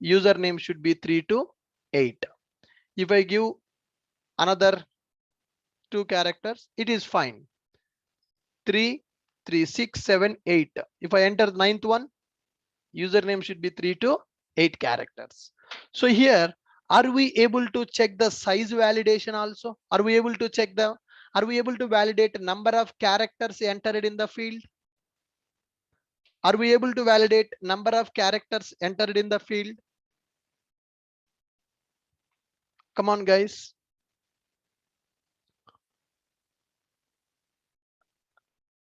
A: username should be 3 to 8. If I give another 2 characters, it is fine. 3, 3, 6, 7, 8. If I enter the ninth one, username should be 3 to 8 characters. So here, are we able to check the size validation also? Are we able to check the, are we able to validate number of characters entered in the field? Are we able to validate number of characters entered in the field? Come on, guys.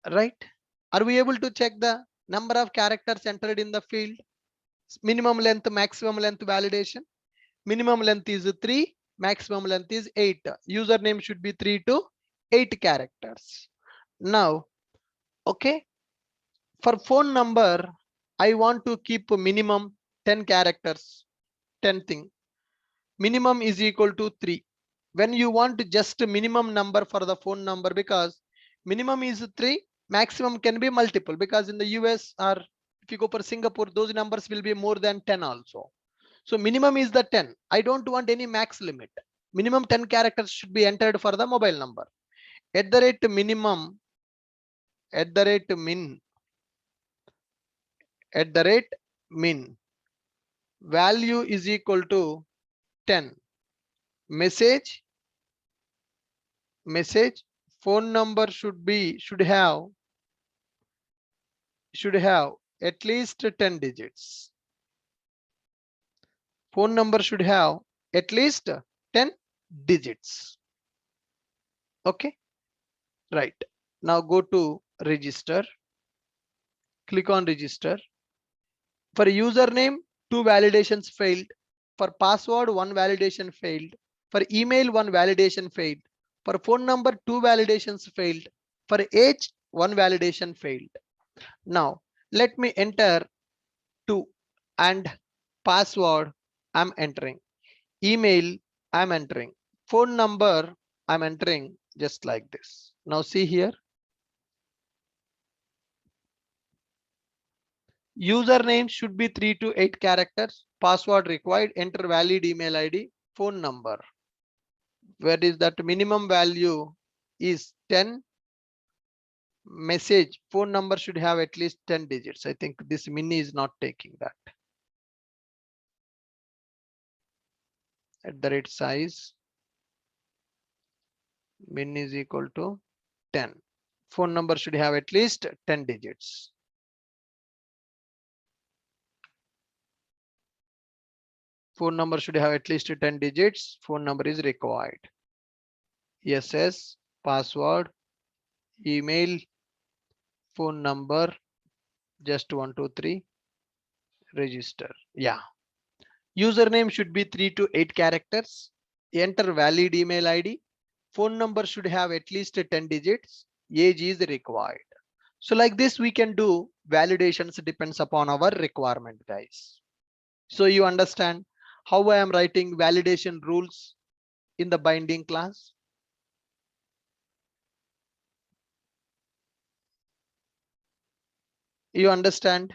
A: Right? Are we able to check the number of characters entered in the field? Minimum length, maximum length validation. Minimum length is 3, maximum length is 8. Username should be 3 to 8 characters. Now, okay, for phone number, I want to keep a minimum 10 characters, 10 thing. Minimum is equal to 3. When you want just a minimum number for the phone number, because minimum is 3, maximum can be multiple, because in the US or if you go for Singapore, those numbers will be more than 10 also. So minimum is the 10. I don't want any max limit. Minimum 10 characters should be entered for the mobile number. At the rate minimum, at the rate min, at the rate min, value is equal to 10. Message, message, phone number should have at least 10 digits. Phone number should have at least 10 digits. Okay, right. Now go to register. Click on register. For username, 2 validations failed. For password, 1 validation failed. For email, 1 validation failed. For phone number, 2 validations failed. For age, 1 validation failed. Now, let me enter 2 and password I'm entering. Email I'm entering. Phone number I'm entering just like this. Now see here. Username should be 3 to 8 characters. Password required. Enter valid email ID. Phone number. Where is that minimum value is 10. Message. Phone number should have at least 10 digits. I think this mini is not taking that. At the rate size. Min is equal to 10. Phone number should have at least 10 digits. Phone number should have at least 10 digits. Phone number is required. SS, password, email, phone number, just 123, register. Yeah. Username should be 3 to 8 characters. Enter valid email ID. Phone number should have at least 10 digits. Age is required. So like this, we can do validations depends upon our requirement, guys. So you understand how I am writing validation rules in the binding class. You understand?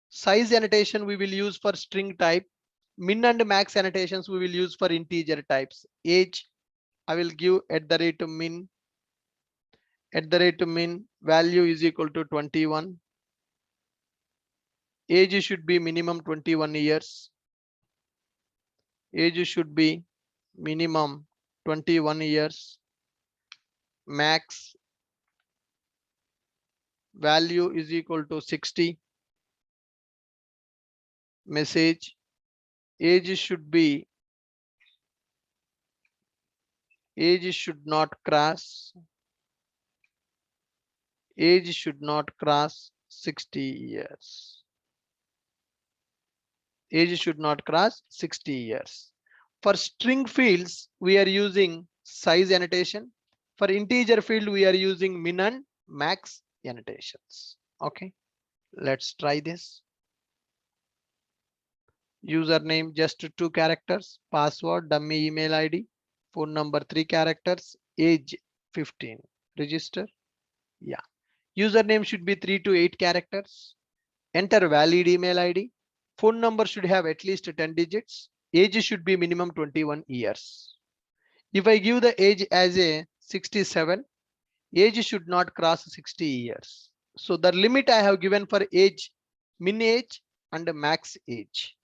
A: Size annotation we will use for string type. Min and max annotations we will use for integer types. Age I will give at the rate min. At the rate min value is equal to 21. Age should be minimum 21 years. Age should be minimum 21 years. Max value is equal to 60. Message age should not cross 60 years. Age should not cross 60 years. For string fields, we are using size annotation. For integer field, we are using min and max annotations. Okay, let's try this. Username just 2 characters, password dummy email ID, phone number 3 characters, age 15. Register. Yeah. Username should be 3 to 8 characters. Enter valid email ID. Phone number should have at least 10 digits. Age should be minimum 21 years. If I give the age as a 67, age should not cross 60 years. So the limit I have given for age, min age and max age.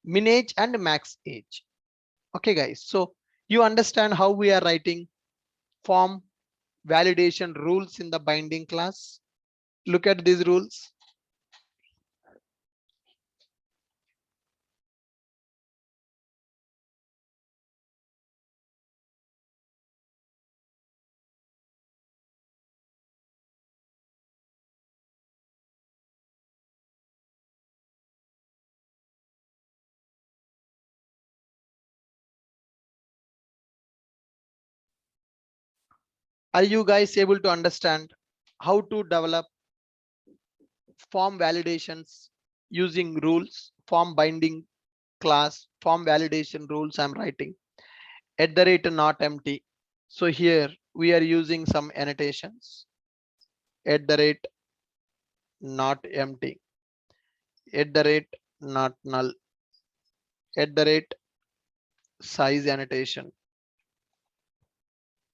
A: Min age and max age. Okay guys, so you understand how we are writing form validation rules in the binding class. Look at these rules. Are you guys able to understand how to develop form validations using rules, form binding class, form validation rules I'm writing at the rate not empty. So here we are using some annotations at the rate not empty, at the rate not null, at the rate size annotation,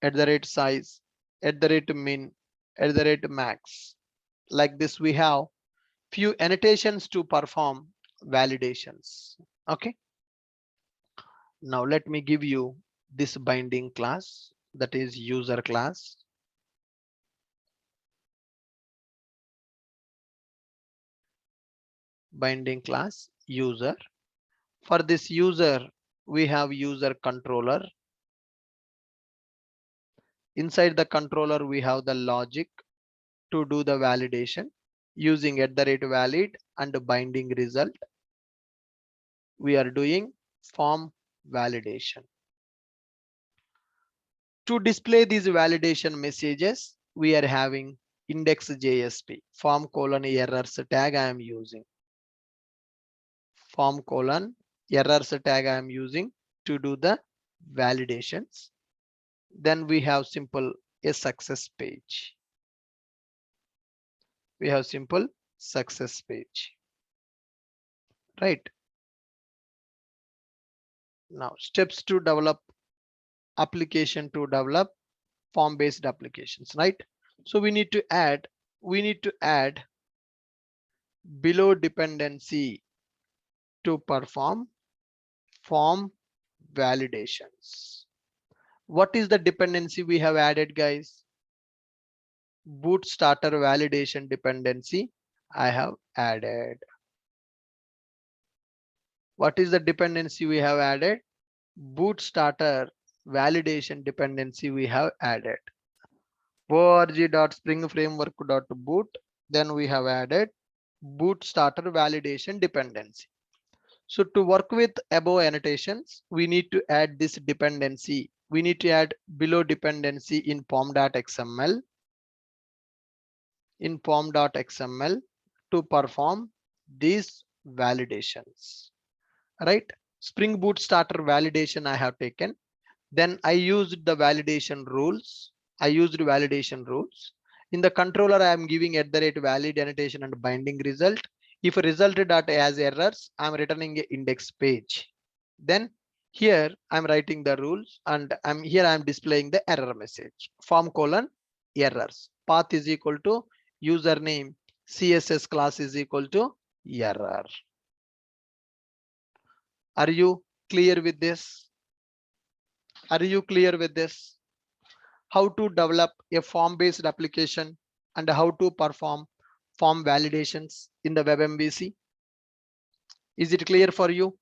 A: at the rate size, at the rate min, at the rate max. Like this, we have few annotations to perform validations. Okay. Now let me give you this binding class, that is user class. Binding class user. For this user, we have user controller. Inside the controller, we have the logic to do the validation using at the rate valid and binding result. We are doing form validation. To display these validation messages, we are having index.jsp form colon errors tag I am using. Form colon errors tag I am using to do the validations. Then we have simple a success page. We have simple success page. Right. Now steps to develop application to develop form based applications, right? So we need to add below dependency to perform form validations. What is the dependency we have added, guys? Boot starter validation dependency I have added. What is the dependency we have added? Boot starter validation dependency we have added. org.springframework.boot. Then we have added boot starter validation dependency. So to work with above annotations, we need to add this dependency. We need to add below dependency in pom.xml. In pom.xml to perform these validations. Right? Spring Boot starter validation I have taken. Then I used the validation rules. In the controller, I am giving at the rate valid annotation and binding result. If result dot has errors, I am returning a index page. Then Here I'm writing the rules and I'm displaying the error message. Form colon errors. Path is equal to username. CSS class is equal to error. Are you clear with this? Are you clear with this? How to develop a form based application and how to perform form validations in the web MVC? Is it clear for you?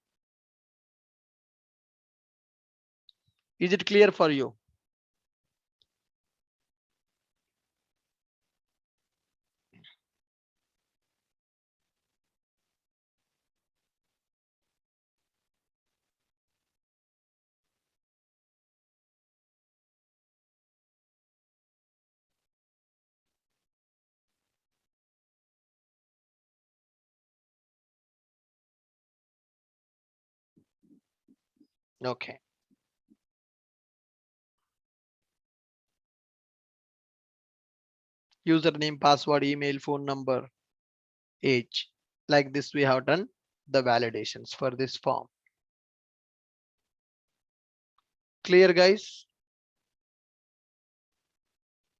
A: Is it clear for you? Okay. Username, password, email, phone number, age. Like this, we have done the validations for this form. Clear, guys?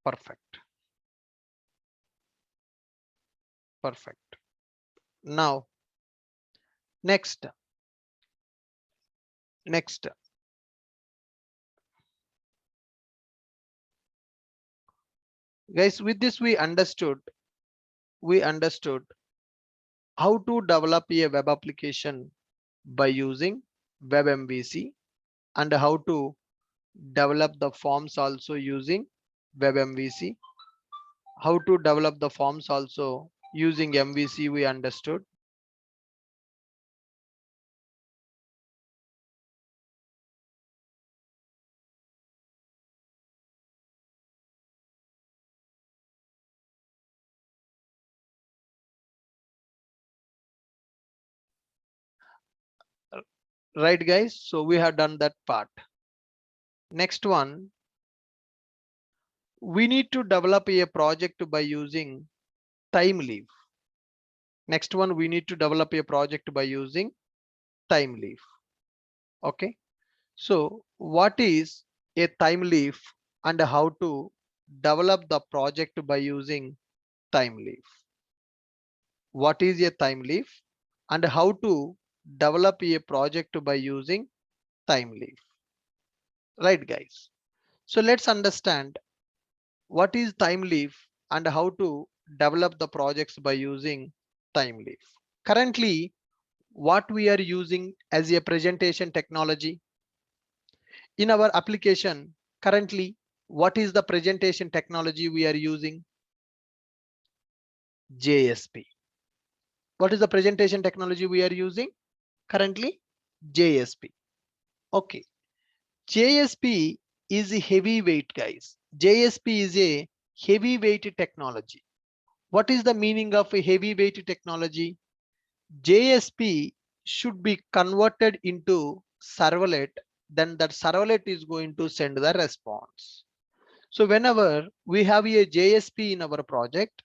A: Perfect. Perfect. Now, next. Guys, with this we understood how to develop a web application by using web MVC and how to develop the forms also using web MVC. How to develop the forms also using MVC we understood. Right, guys? So we have done that part. Next one, we need to develop a project by using time leaf. Next one, we need to develop a project by using time leaf. Okay. So what is a time leaf and how to develop the project by using time leaf? What is a time leaf and how to develop a project by using time leaf? Right, guys? So let's understand what is time leaf and how to develop the projects by using time leaf. Currently, what we are using as a presentation technology in our application, currently, what is the presentation technology we are using? JSP. What is the presentation technology we are using currently? JSP. Okay. JSP is a heavyweight, guys. JSP is a heavyweight technology. What is the meaning of a heavyweight technology? JSP should be converted into servlet, then that servlet is going to send the response. So whenever we have a JSP in our project,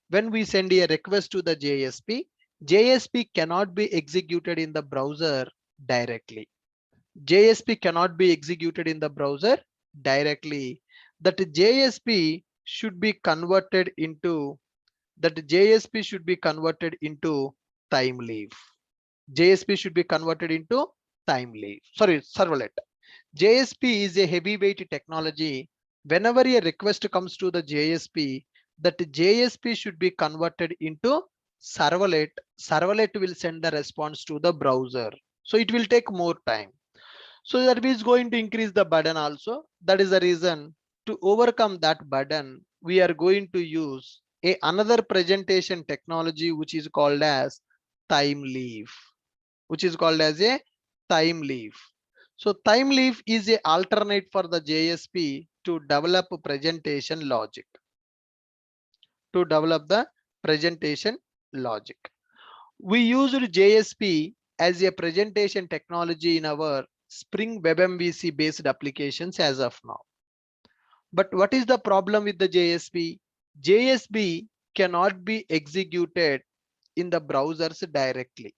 A: when we send a request to the JSP, JSP cannot be executed in the browser directly. JSP cannot be executed in the browser directly. That JSP should be converted into time leaf. JSP should be converted into time leaf. Sorry, servlet. JSP is a heavyweight technology. Whenever a request comes to the JSP, that JSP should be converted into servlet. Servlet will send the response to the browser. So it will take more time. So that is going to increase the burden also. That is the reason to overcome that burden, we are going to use another presentation technology which is called as time leaf, which is called as a time leaf. So time leaf is a alternate for the JSP to develop presentation logic, to develop the presentation logic. We used JSP as a presentation technology in our Spring WebMVC based applications as of now. But what is the problem with the JSP? JSP cannot be executed in the browsers directly.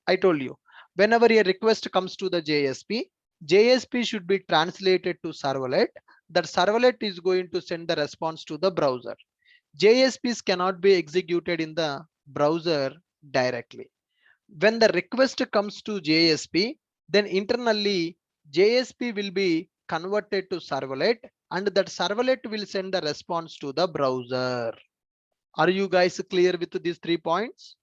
A: I told you, Whenever a request comes to the JSP, JSP should be translated to servlet. That servlet is going to send the response to the browser. JSPs cannot be executed in the browser directly. When the request comes to JSP, then internally JSP will be converted to servlet, and that servlet will send the response to the browser. Are you guys clear with these 3 points?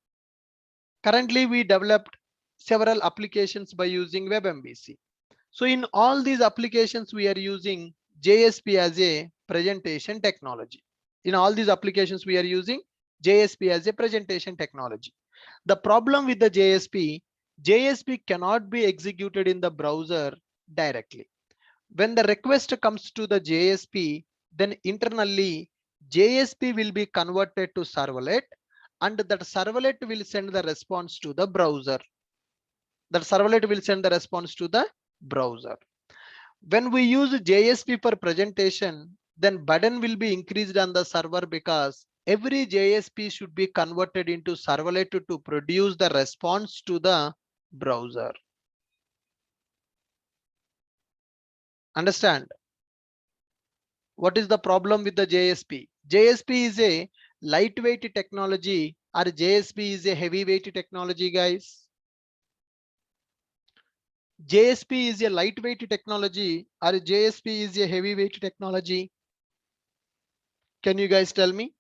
A: Currently, we developed several applications by using WebMVC. So in all these applications, we are using JSP as a presentation technology. In all these applications, we are using JSP as a presentation technology. The problem with the JSP cannot be executed in the browser directly. When the request comes to the JSP, then internally JSP will be converted to servlet, and that servlet will send the response to the browser. That servlet will send the response to the browser. When we use JSP for presentation, then burden will be increased on the server because every JSP should be converted into servlet to produce the response to the browser. Understand? What is the problem with the JSP? JSP is a lightweight technology, or JSP is a heavyweight technology, guys? JSP is a lightweight technology, or JSP is a heavyweight technology? Can you guys tell me?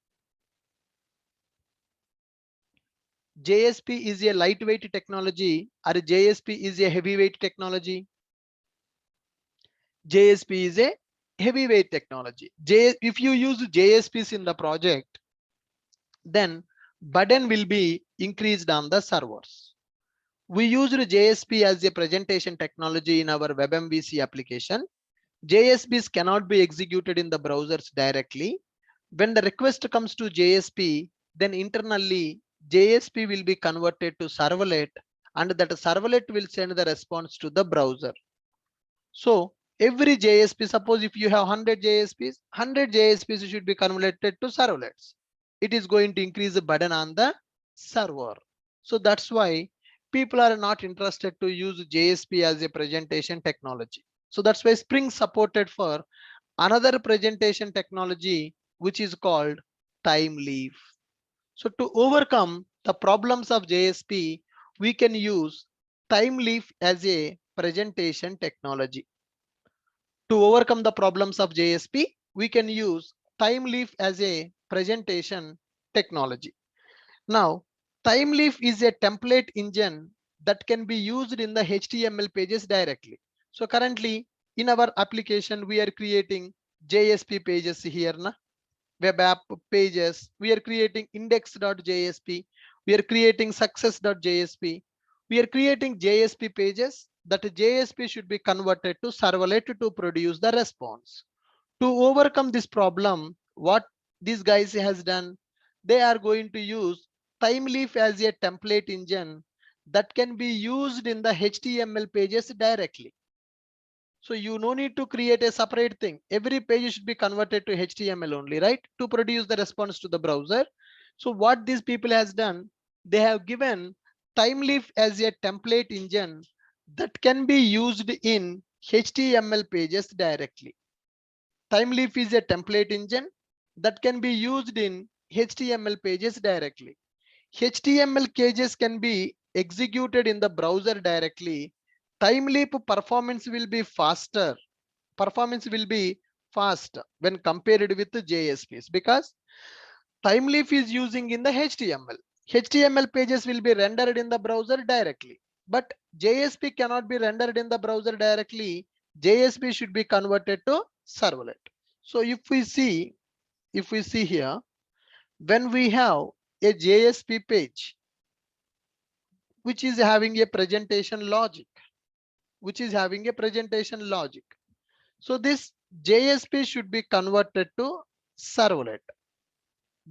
A: JSP is a lightweight technology, or JSP is a heavyweight technology? JSP is a heavyweight technology. If you use JSPs in the project, then burden will be increased on the servers. We used JSP as a presentation technology in our WebMVC application. JSPs cannot be executed in the browsers directly. When the request comes to JSP, then internally JSP will be converted to servlet, and that servlet will send the response to the browser. So every JSP, suppose if you have 100 JSPs, 100 JSPs should be converted to servlets. It is going to increase the burden on the server. So that's why people are not interested to use JSP as a presentation technology. So that's why Spring supported for another presentation technology, which is called time leaf. So to overcome the problems of JSP, we can use time leaf as a presentation technology. To overcome the problems of JSP, we can use time leaf as a presentation technology. Now, time leaf is a template engine that can be used in the HTML pages directly. So currently in our application, we are creating JSP pages here. Web app pages, we are creating index.jsp, we are creating success.jsp, we are creating JSP pages. That JSP should be converted to servlet to produce the response. To overcome this problem, what these guys has done, they are going to use timeleaf as a template engine that can be used in the HTML pages directly. So you no need to create a separate thing. Every page should be converted to HTML only, right? To produce the response to the browser. So what these people has done, they have given timeleaf as a template engine that can be used in HTML pages directly. Timeleaf is a template engine that can be used in HTML pages directly. HTML pages can be executed in the browser directly. Timeleaf performance will be faster. Performance will be fast when compared with the JSPs because Timeleaf is using in the HTML. HTML pages will be rendered in the browser directly, but JSP cannot be rendered in the browser directly. JSP should be converted to servlet. So if we see here, when we have a JSP page, which is having a presentation logic, So this JSP should be converted to servlet.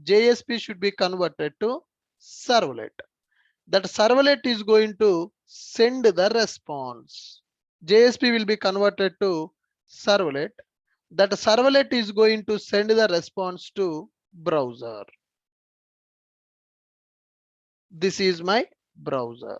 A: JSP should be converted to servlet. That servlet is going to send the response. JSP will be converted to servlet. That servlet is going to send the response to browser. This is my browser.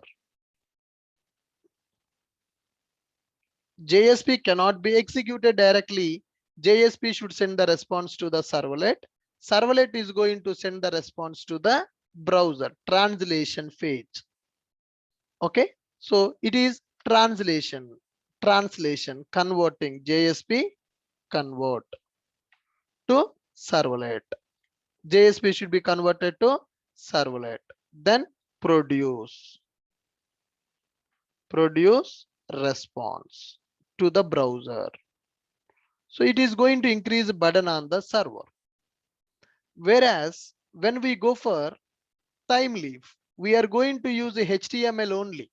A: JSP cannot be executed directly. JSP should send the response to the servlet. Servlet is going to send the response to the browser, translation phase. Okay, so it is translation, converting JSP convert to servlet. JSP should be converted to servlet. Then produce response to the browser. So it is going to increase burden on the server. Whereas when we go for time leaf, we are going to use the HTML only.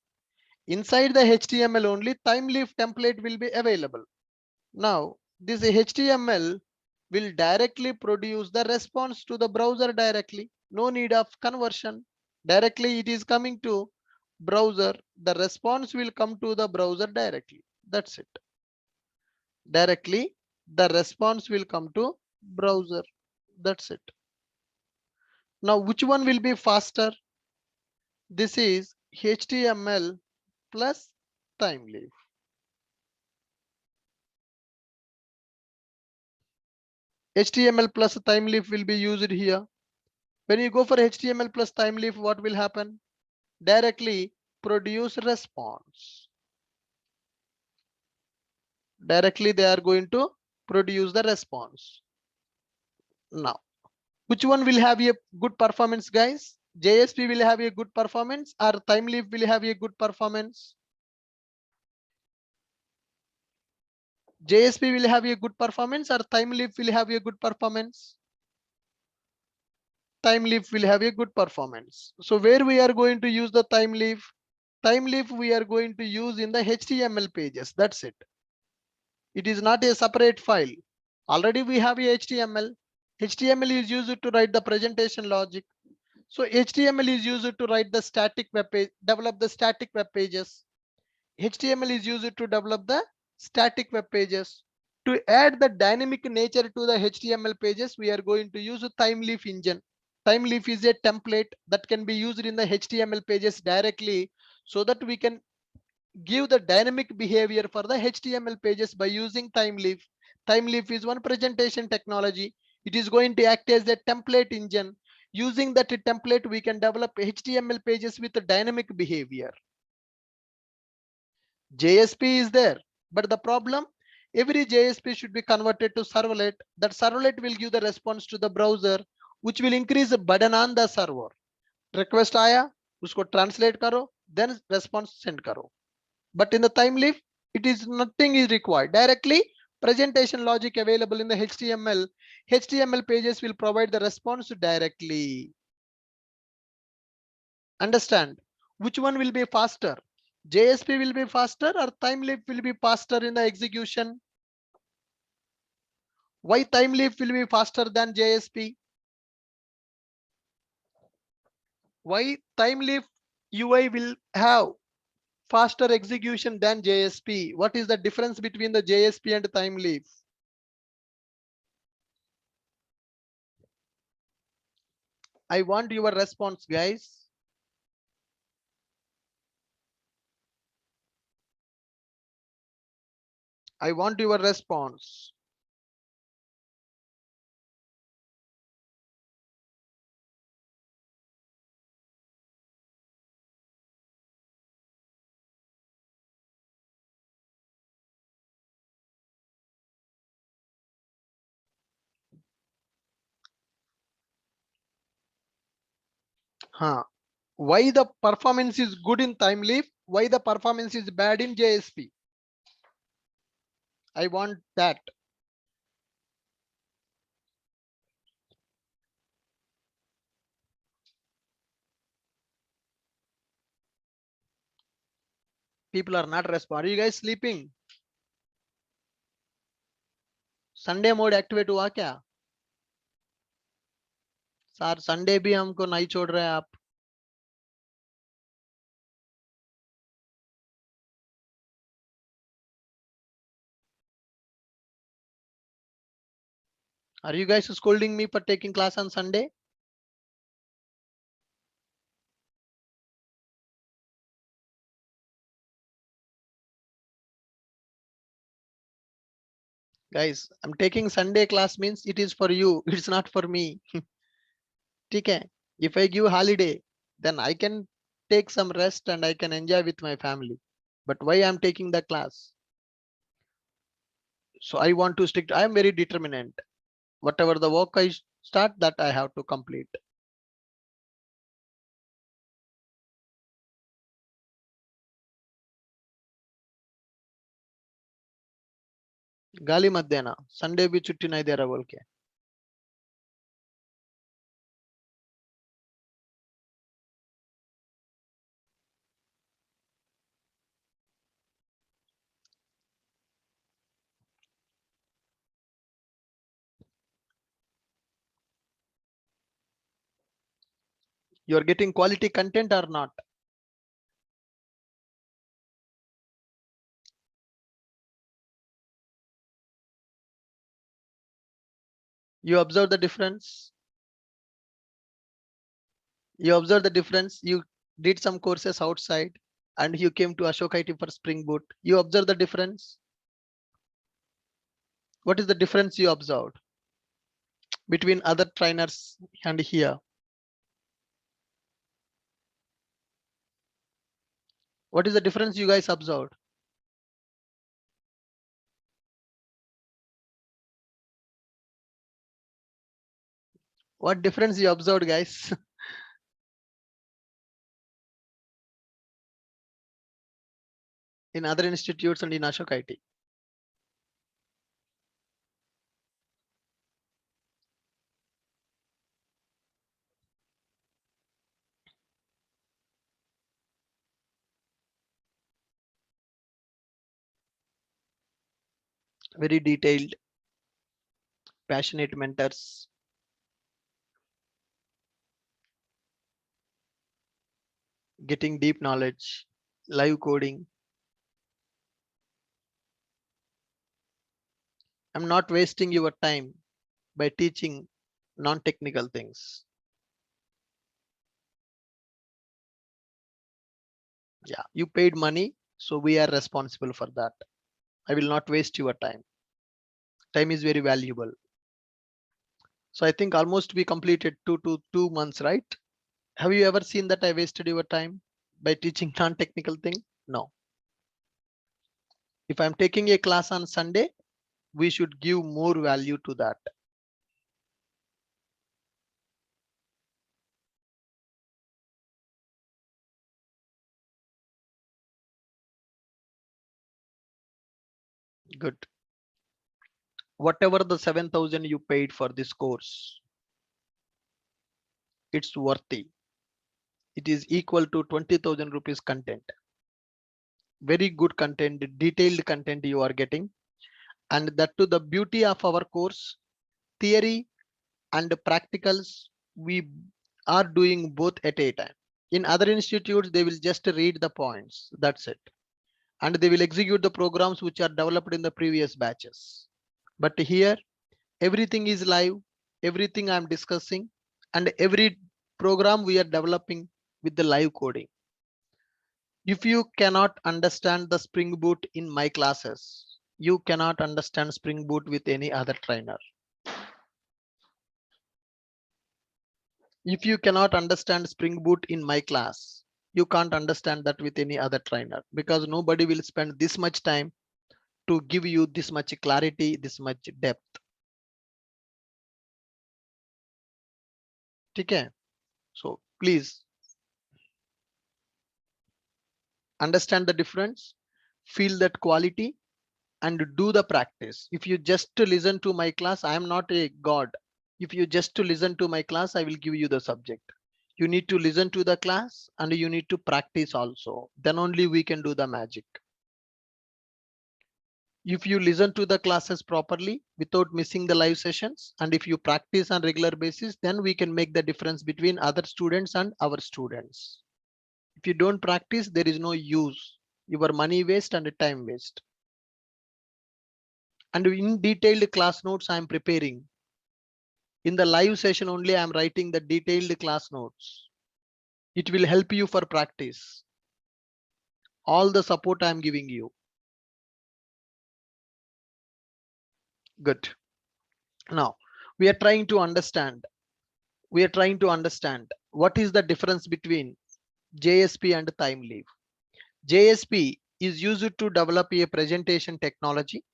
A: Inside the HTML only, time leaf template will be available. Now this HTML will directly produce the response to the browser directly. No need of conversion. Directly it is coming to browser. The response will come to the browser directly. That's it. Directly the response will come to browser. That's it. Now which one will be faster? This is HTML plus time leaf. HTML plus time leaf will be used here. When you go for HTML plus time leaf, what will happen? Directly produce response. Directly they are going to produce the response. Now, which one will have a good performance, guys? JSP will have a good performance or time leaf will have a good performance? JSP will have a good performance or time leaf will have a good performance? Time leaf will have a good performance. So where we are going to use the time leaf? Time leaf we are going to use in the HTML pages. That's it. It is not a separate file. Already we have a HTML. HTML is used to write the presentation logic. So HTML is used to write the static web page, develop the static web pages. HTML is used to develop the static web pages. To add the dynamic nature to the HTML pages, we are going to use a time leaf engine. Time leaf is a template that can be used in the HTML pages directly so that we can give the dynamic behavior for the HTML pages by using time leaf. Time leaf is one presentation technology. It is going to act as a template engine. Using that template, we can develop HTML pages with a dynamic behavior. JSP is there, but the problem, every JSP should be converted to servlet. That servlet will give the response to the browser, which will increase the burden on the server. Request आया, उसको translate करो, then response send करो. But in the time leaf, it is nothing is required. Directly presentation logic available in the HTML. HTML pages will provide the response directly. Understand which one will be faster? JSP will be faster or time leaf will be faster in the execution? Why time leaf will be faster than JSP? Why time leaf UI will have faster execution than JSP? What is the difference between the JSP and time leaf? I want your response, guys. I want your response. Huh. Why the performance is good in time leaf? Why the performance is bad in JSP? I want that. People are not responding. Are you guys sleeping? Sunday mode activate हुआ क्या? Sir Sunday भी हमको नहीं छोड़ रहे आप. Are you guys scolding me for taking class on Sunday? Guys, I'm taking Sunday class means it is for you. It's not for me. Okay. If I give holiday, then I can take some rest and I can enjoy with my family. But why I'm taking the class? So I want to stick. I am very determined. Whatever the work I start, that I have to complete. ಗಾಳಿ ಮಧ್ಯಾಹ್ನ Sunday ಬಿ ಚುಟ್ಟಿನ ಇದ್ಯಾರ ಬೋಲ್ಕೆ. You are getting quality content or not? You observe the difference. You observe the difference. You did some courses outside and you came to Ashok IT for Spring Boot. You observe the difference. What is the difference you observed between other trainers and here? What is the difference you guys observed? What difference you observed, guys? In other institutes and in Ashok IT? Very detailed, passionate mentors, getting deep knowledge, live coding. I'm not wasting your time by teaching non-technical things. Yeah, you paid money, so we are responsible for that. I will not waste your time. Time is very valuable. So I think almost we completed 2 months, right? Have you ever seen that I wasted your time by teaching non-technical thing? No. If I'm taking a class on Sunday, we should give more value to that. Good. Whatever the 7,000 you paid for this course, it's worthy. It is equal to 20,000 rupees content. Very good content, detailed content you are getting. And that to the beauty of our course, theory and practicals, we are doing both at a time. In other institutes, they will just read the points. That's it. And they will execute the programs which are developed in the previous batches. But here, everything is live, everything I'm discussing, and every program we are developing with the live coding. If you cannot understand the Spring Boot in my classes, you cannot understand Spring Boot with any other trainer. If you cannot understand Spring Boot in my class, you can't understand that with any other trainer, because nobody will spend this much time to give you this much clarity, this much depth. Okay? So please understand the difference, feel that quality, and do the practice. If you just listen to my class, I am not a god. If you just listen to my class, I will give you the subject. You need to listen to the class and you need to practice also. Then only we can do the magic. If you listen to the classes properly without missing the live sessions, and if you practice on regular basis, then we can make the difference between other students and our students. If you don't practice, there is no use. Your money waste and time waste. And in detailed class notes I am preparing. In the live session only I am writing the detailed class notes. It will help you for practice. All the support I am giving you. Good. Now we are trying to understand. We are trying to understand what is the difference between JSP and time leaf. JSP is used to develop a presentation technology.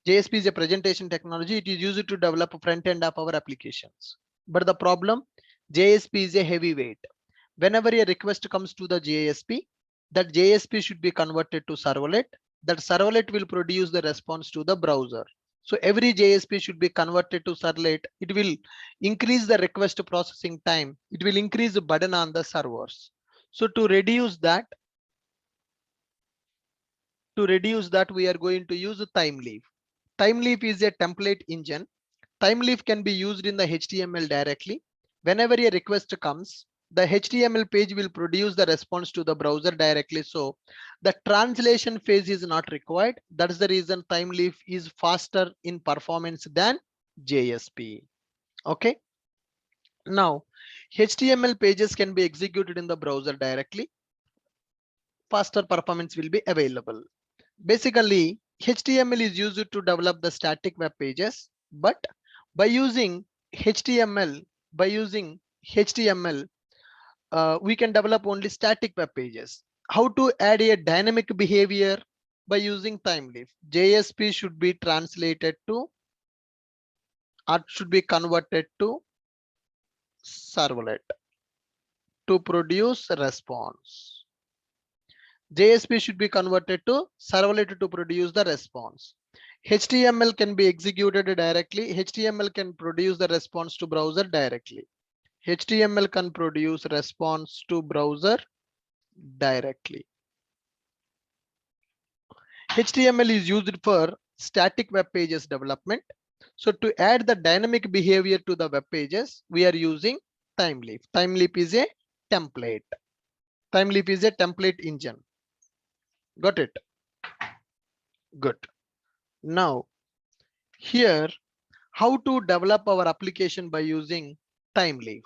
A: JSP is a presentation technology. It is used to develop front end of our applications. But the problem, JSP is a heavyweight. Whenever a request comes to the JSP, that JSP should be converted to servlet. That servlet will produce the response to the browser. So every JSP should be converted to servlet. It will increase the request processing time. It will increase the burden on the servers. So to reduce that, we are going to use Timeleaf. Timeleaf is a template engine. Timeleaf can be used in the HTML directly. Whenever a request comes, the HTML page will produce the response to the browser directly. So the translation phase is not required. That is the reason Timeleaf is faster in performance than JSP. Okay. Now, HTML pages can be executed in the browser directly. Faster performance will be available. Basically, HTML is used to develop the static web pages, but by using HTML, we can develop only static web pages. How to add a dynamic behavior? By using Timeleaf. JSP should be translated to, or should be converted to servlet to produce response. JSP should be converted to servlet to produce the response. HTML can be executed directly. HTML can produce the response to browser directly. HTML can produce response to browser directly. HTML is used for static web pages development. So to add the dynamic behavior to the web pages, we are using Timeleaf. Timeleaf is a template. Timeleaf is a template engine. Got it? Good. Now, here, how to develop our application by using Timeleaf.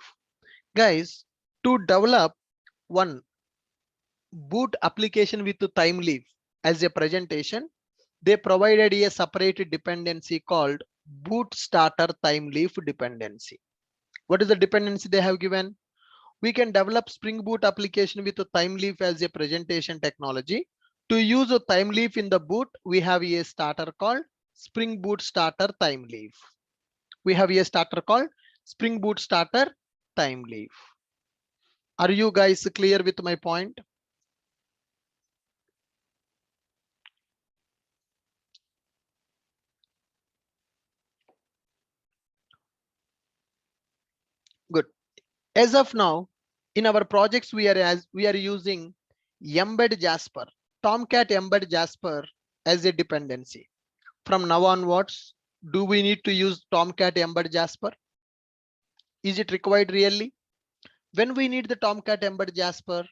A: Guys, to develop one boot application with Timeleaf as a presentation, they provided a separate dependency called boot starter Timeleaf dependency. What is the dependency they have given? We can develop Spring Boot application with Timeleaf as a presentation technology. To use a Timeleaf in the boot, we have a starter called Spring Boot Starter Timeleaf. We have a starter called Spring Boot Starter Timeleaf. Are you guys clear with my point? Good. As of now, in our projects, we are using Embed Jasper, Tomcat Embed Jasper as a dependency. From now onwards, do we need to use Tomcat Embed Jasper? Is it required really? When we need the Tomcat Embed Jasper,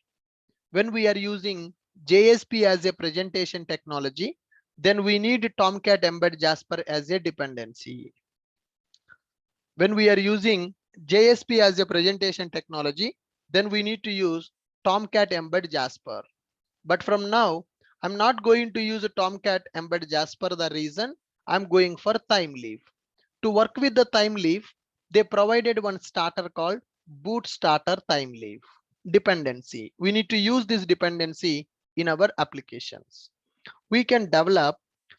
A: when we are using JSP as a presentation technology, then we need Tomcat Embed Jasper as a dependency. When we are using JSP as a presentation technology, then we need to use Tomcat Embed Jasper. But from now, I'm not going to use a Tomcat Embed Jasper. The reason I'm going for Timeleaf. To work with the Timeleaf, they provided one starter called Boot Starter Timeleaf dependency. We need to use this dependency in our applications. We can develop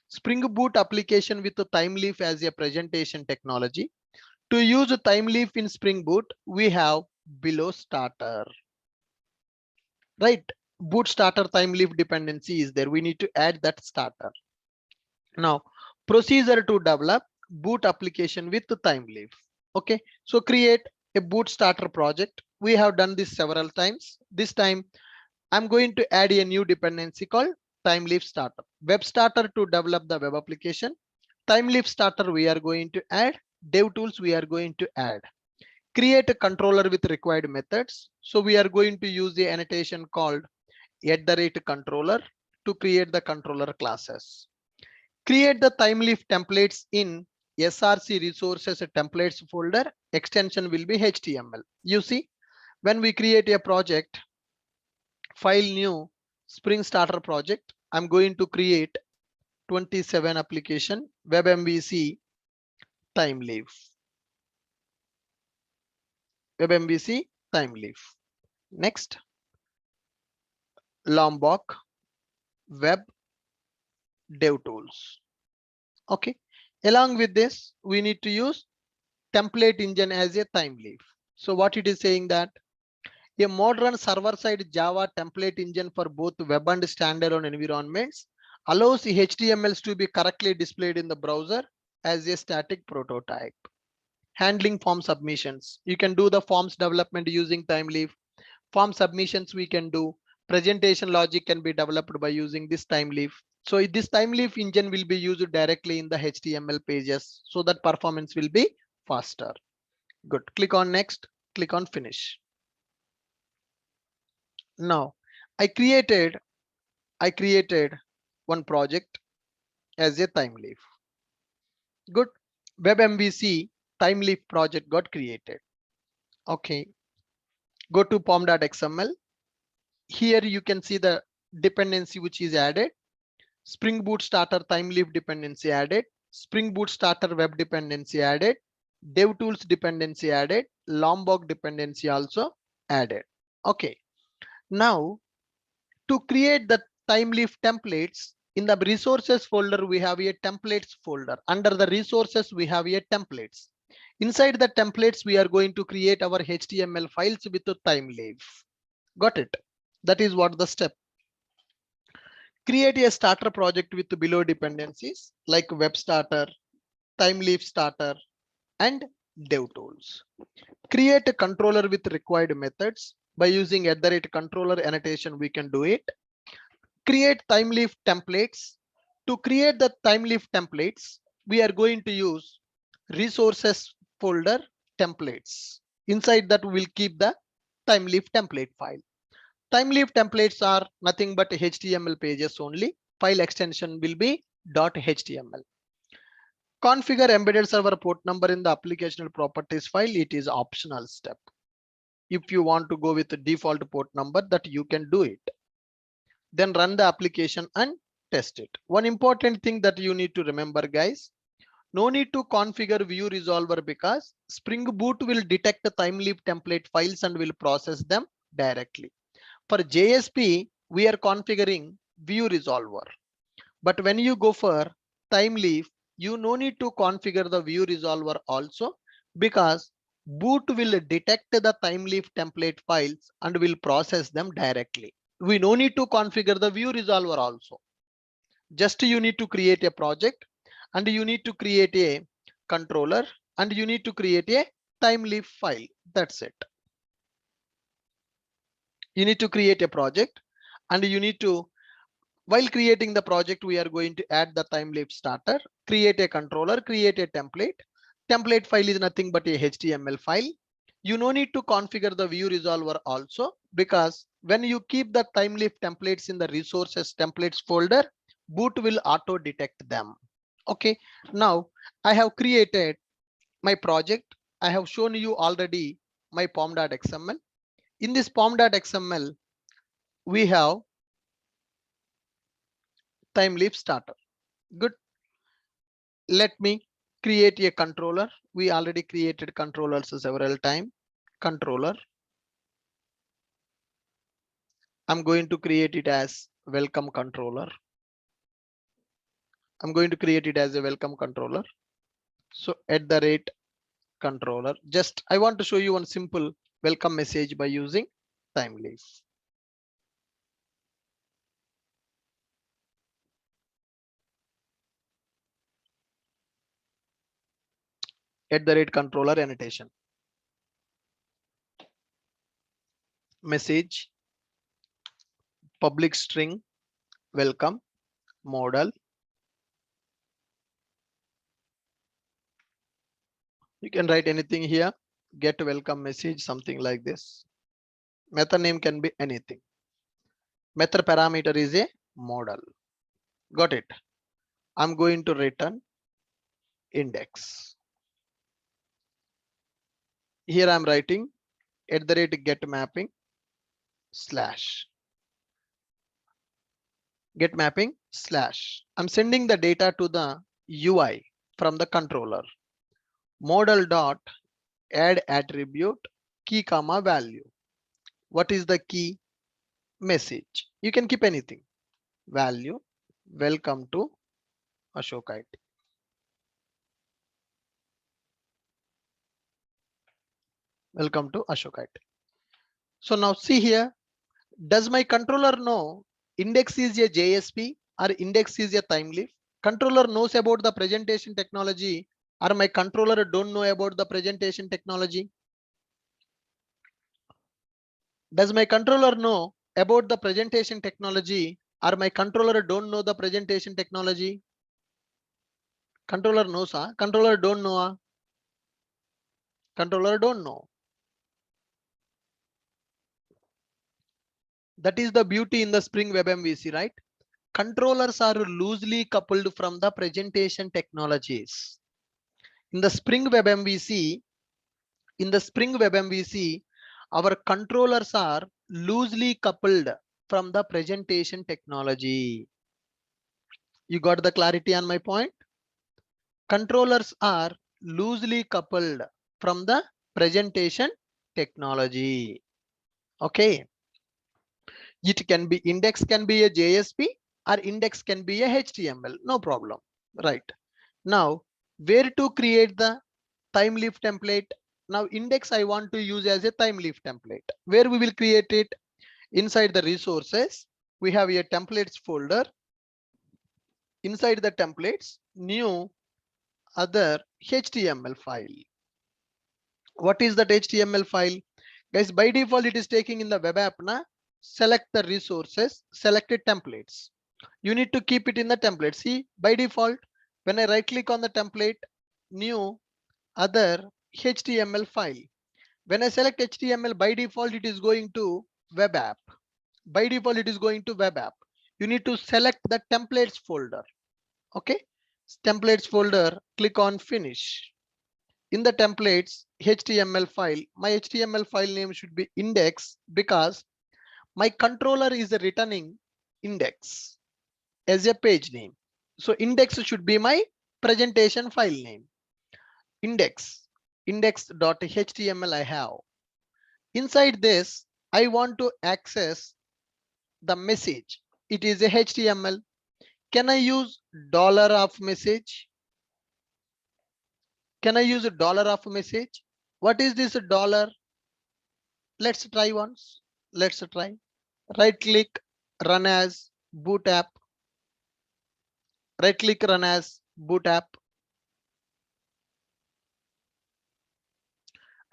A: Spring Boot application with the Timeleaf as a presentation technology. To use a Timeleaf in Spring Boot, we have below starter. Right? Boot starter Timeleaf dependency is there. We need to add that starter. Now, procedure to develop boot application with the Timeleaf. Okay, so create a boot starter project. We have done this several times. This time, I'm going to add a new dependency called Timeleaf starter. Web starter to develop the web application. Timeleaf starter we are going to add. Dev tools we are going to add. Create a controller with required methods. So we are going to use the annotation called @controller to create the controller classes. Create the Timeleaf templates in SRC resources templates folder. Extension will be HTML. You see, when we create a project, file new Spring Starter project, I'm going to create 27 application web MVC time leaf. WebMVC time leaf. Next, Lombok web dev tools. Okay. Along with this, we need to use template engine as a time leaf. So what it is saying that a modern server-side Java template engine for both web and standalone environments allows the HTMLs to be correctly displayed in the browser as a static prototype. Handling form submissions. You can do the forms development using time leaf. Form submissions we can do. Presentation logic can be developed by using this time leaf. So this time leaf engine will be used directly in the HTML pages so that performance will be faster. Good. Click on next. Click on finish. Now I created one project as a time leaf. Good. WebMVC time leaf project got created. Okay. Go to pom.xml. Here you can see the dependency which is added. Spring Boot starter time leaf dependency added. Spring Boot starter web dependency added. DevTools dependency added. Lombok dependency also added. Okay. Now to create the time leaf templates, in the resources folder, we have a templates folder. Under the resources, we have a templates. Inside the templates, we are going to create our HTML files with the time leaf. Got it? That is what the step. Create a starter project with below dependencies like web starter, time leaf starter, and dev tools. Create a controller with required methods. By using @controller annotation, we can do it. Create time leaf templates. To create the time leaf templates, we are going to use resources folder templates. Inside that, we will keep the time leaf template file. Time leaf templates are nothing but HTML pages only. File extension will be .html. Configure embedded server port number in the applicational properties file. It is optional step. If you want to go with the default port number, that you can do it. Then run the application and test it. One important thing that you need to remember, guys, no need to configure view resolver because Spring Boot will detect the time leaf template files and will process them directly. For JSP, we are configuring view resolver. But when you go for time leaf, you no need to configure the view resolver also because Boot will detect the time leaf template files and will process them directly. We no need to configure the view resolver also. Just you need to create a project and you need to create a controller and you need to create a time leaf file. That's it. You need to create a project and you need to, while creating the project, we are going to add the time leaf starter, create a controller, create a template. Template file is nothing but a HTML file. You no need to configure the view resolver also because when you keep the time leaf templates in the resources templates folder, Boot will auto detect them. Okay, now I have created my project. I have shown you already my pom.xml. In this pom.xml, we have time leaf starter. Good. Let me create a controller. We already created controllers several times. Controller. I'm going to create it as welcome controller. I'm going to create it as a welcome controller. So @controller. Just I want to show you one simple welcome message by using time leaf. @controller annotation. Message public string welcome modal. You can write anything here. Get welcome message, something like this. Method name can be anything. Method parameter is a modal. Got it. I'm going to return index. Here I'm writing @get mapping slash. Get mapping slash. I'm sending the data to the UI from the controller. model dot add attribute key comma value. What is the key? Message. You can keep anything. Value. Welcome to Ashok IT. Welcome to Ashok IT. So now see here, does my controller know index is a JSP or index is a time leaf? Controller knows about the presentation technology or my controller don't know about the presentation technology? Does my controller know about the presentation technology or my controller don't know the presentation technology? Controller knows, controller don't know, controller don't know. That is the beauty in the Spring Web MVC, right? Controllers are loosely coupled from the presentation technologies. In the Spring Web MVC, our controllers are loosely coupled from the presentation technology. You got the clarity on my point? Controllers are loosely coupled from the presentation technology. Okay. It can be index can be a JSP or index can be a HTML. No problem. Right. Now, where to create the time leaf template? Now, index I want to use as a time leaf template. Where we will create it? Inside the resources, we have a templates folder. Inside the templates, new other HTML file. What is that HTML file? Guys, by default, it is taking in the web app. Select the resources, select it templates. You need to keep it in the template. See, by default, when I right click on the template, new other HTML file. When I select HTML, by default, it is going to web app. By default, it is going to web app. You need to select the templates folder. Okay, templates folder, click on finish. In the templates HTML file, my HTML file name should be index because my controller is returning index as a page name. So index should be my presentation file name. Index.html I have. Inside this, I want to access the message. It is a HTML. Can I use dollar of message? Can I use a dollar of message? What is this dollar? Let's try once. Let's try. Right click, run as boot app. Right click, run as boot app.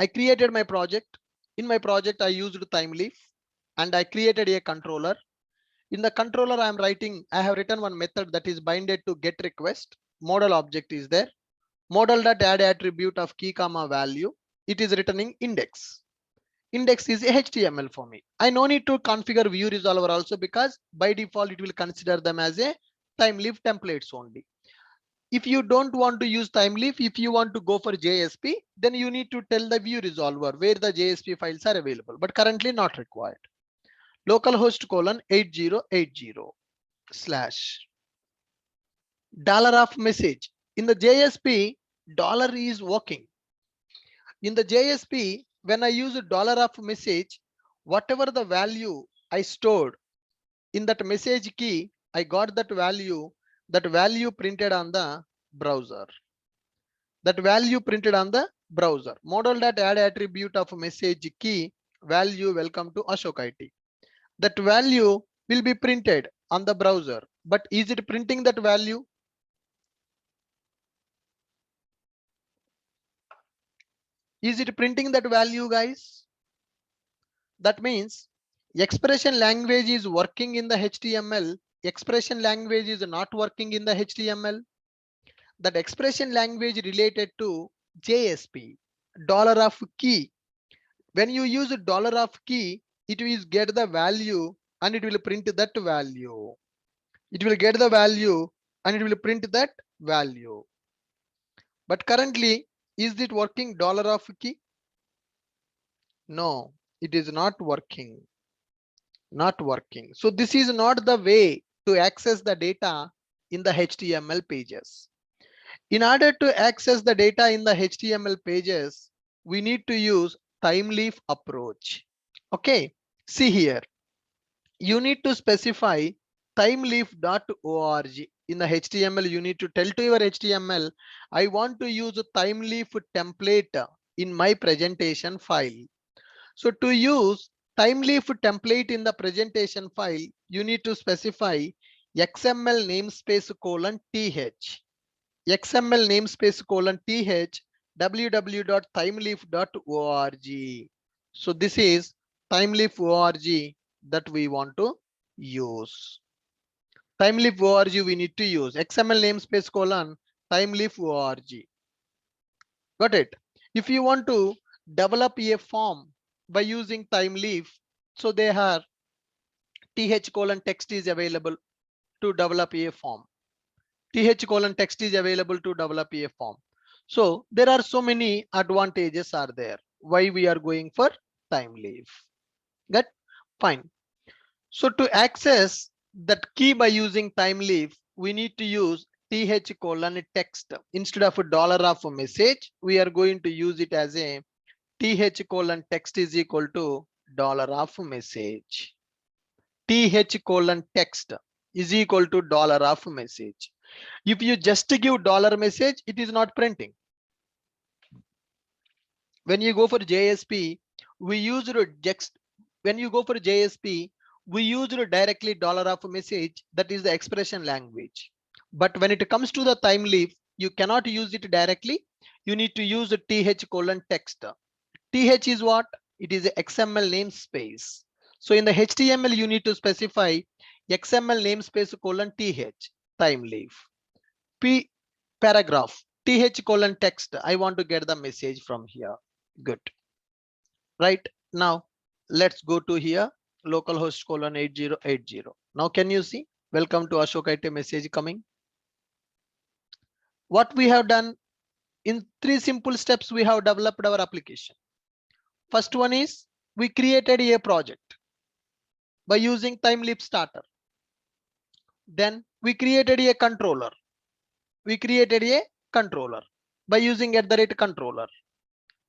A: I created my project. In my project, I used time leaf and I created a controller. In the controller, I have written one method that is binded to get request. Model object is there. Model.add attribute of key comma value. It is returning index. Index is HTML for me. I no need to configure view resolver also because by default, it will consider them as a time leaf templates only. If you don't want to use time leaf, if you want to go for JSP, then you need to tell the view resolver where the JSP files are available, but currently not required. Localhost colon 8080 slash dollar of message. In the JSP, dollar is working. In the JSP, when I use a dollar of message, whatever the value I stored in that message key, I got that value printed on the browser. That value printed on the browser. Model.add attribute of message key value welcome to Ashok IT. That value will be printed on the browser, but is it printing that value? Is it printing that value, guys? That means expression language is working in the HTML. Expression language is not working in the HTML. That expression language related to JSP, dollar of key. When you use a dollar of key, it will get the value and it will print that value. It will get the value and it will print that value. But currently, is it working dollar of key? No, it is not working. Not working. So this is not the way to access the data in the HTML pages. In order to access the data in the HTML pages, we need to use time leaf approach. Okay, see here. You need to specify timeleaf.org. In the HTML, you need to tell to your HTML, I want to use a timeleaf template in my presentation file. So to use timeleaf template in the presentation file, you need to specify XML namespace colon th. XML namespace colon th www.timeleaf.org. So this is timeleaf.org that we want to use. Timeleaf.org we need to use XML namespace colon timeleaf.org. Got it? If you want to develop a form by using timeleaf, so they have th colon text is available to develop a form. Th colon text is available to develop a form. So there are so many advantages are there. Why we are going for timeleaf? That fine. So to access that key by using timeleaf, we need to use th colon text instead of a dollar of a message. We are going to use it as a th colon text is equal to dollar of message. Th colon text is equal to dollar of message. If you just give dollar message, it is not printing. When you go for JSP, we use text. When you go for JSP, we use directly dollar of message. That is the expression language. But when it comes to the time leaf, you cannot use it directly. You need to use the th colon text. Th is what? It is a XML namespace. So in the HTML, you need to specify XML namespace colon th time leaf. P paragraph th colon text. I want to get the message from here. Good. Right now, let's go to here localhost colon 8080. Now, can you see? Welcome to Ashok IT message coming. What we have done in 3 simple steps, we have developed our application. First one is we created a project by using timeleaf starter. Then we created a controller. We created a controller by using @controller.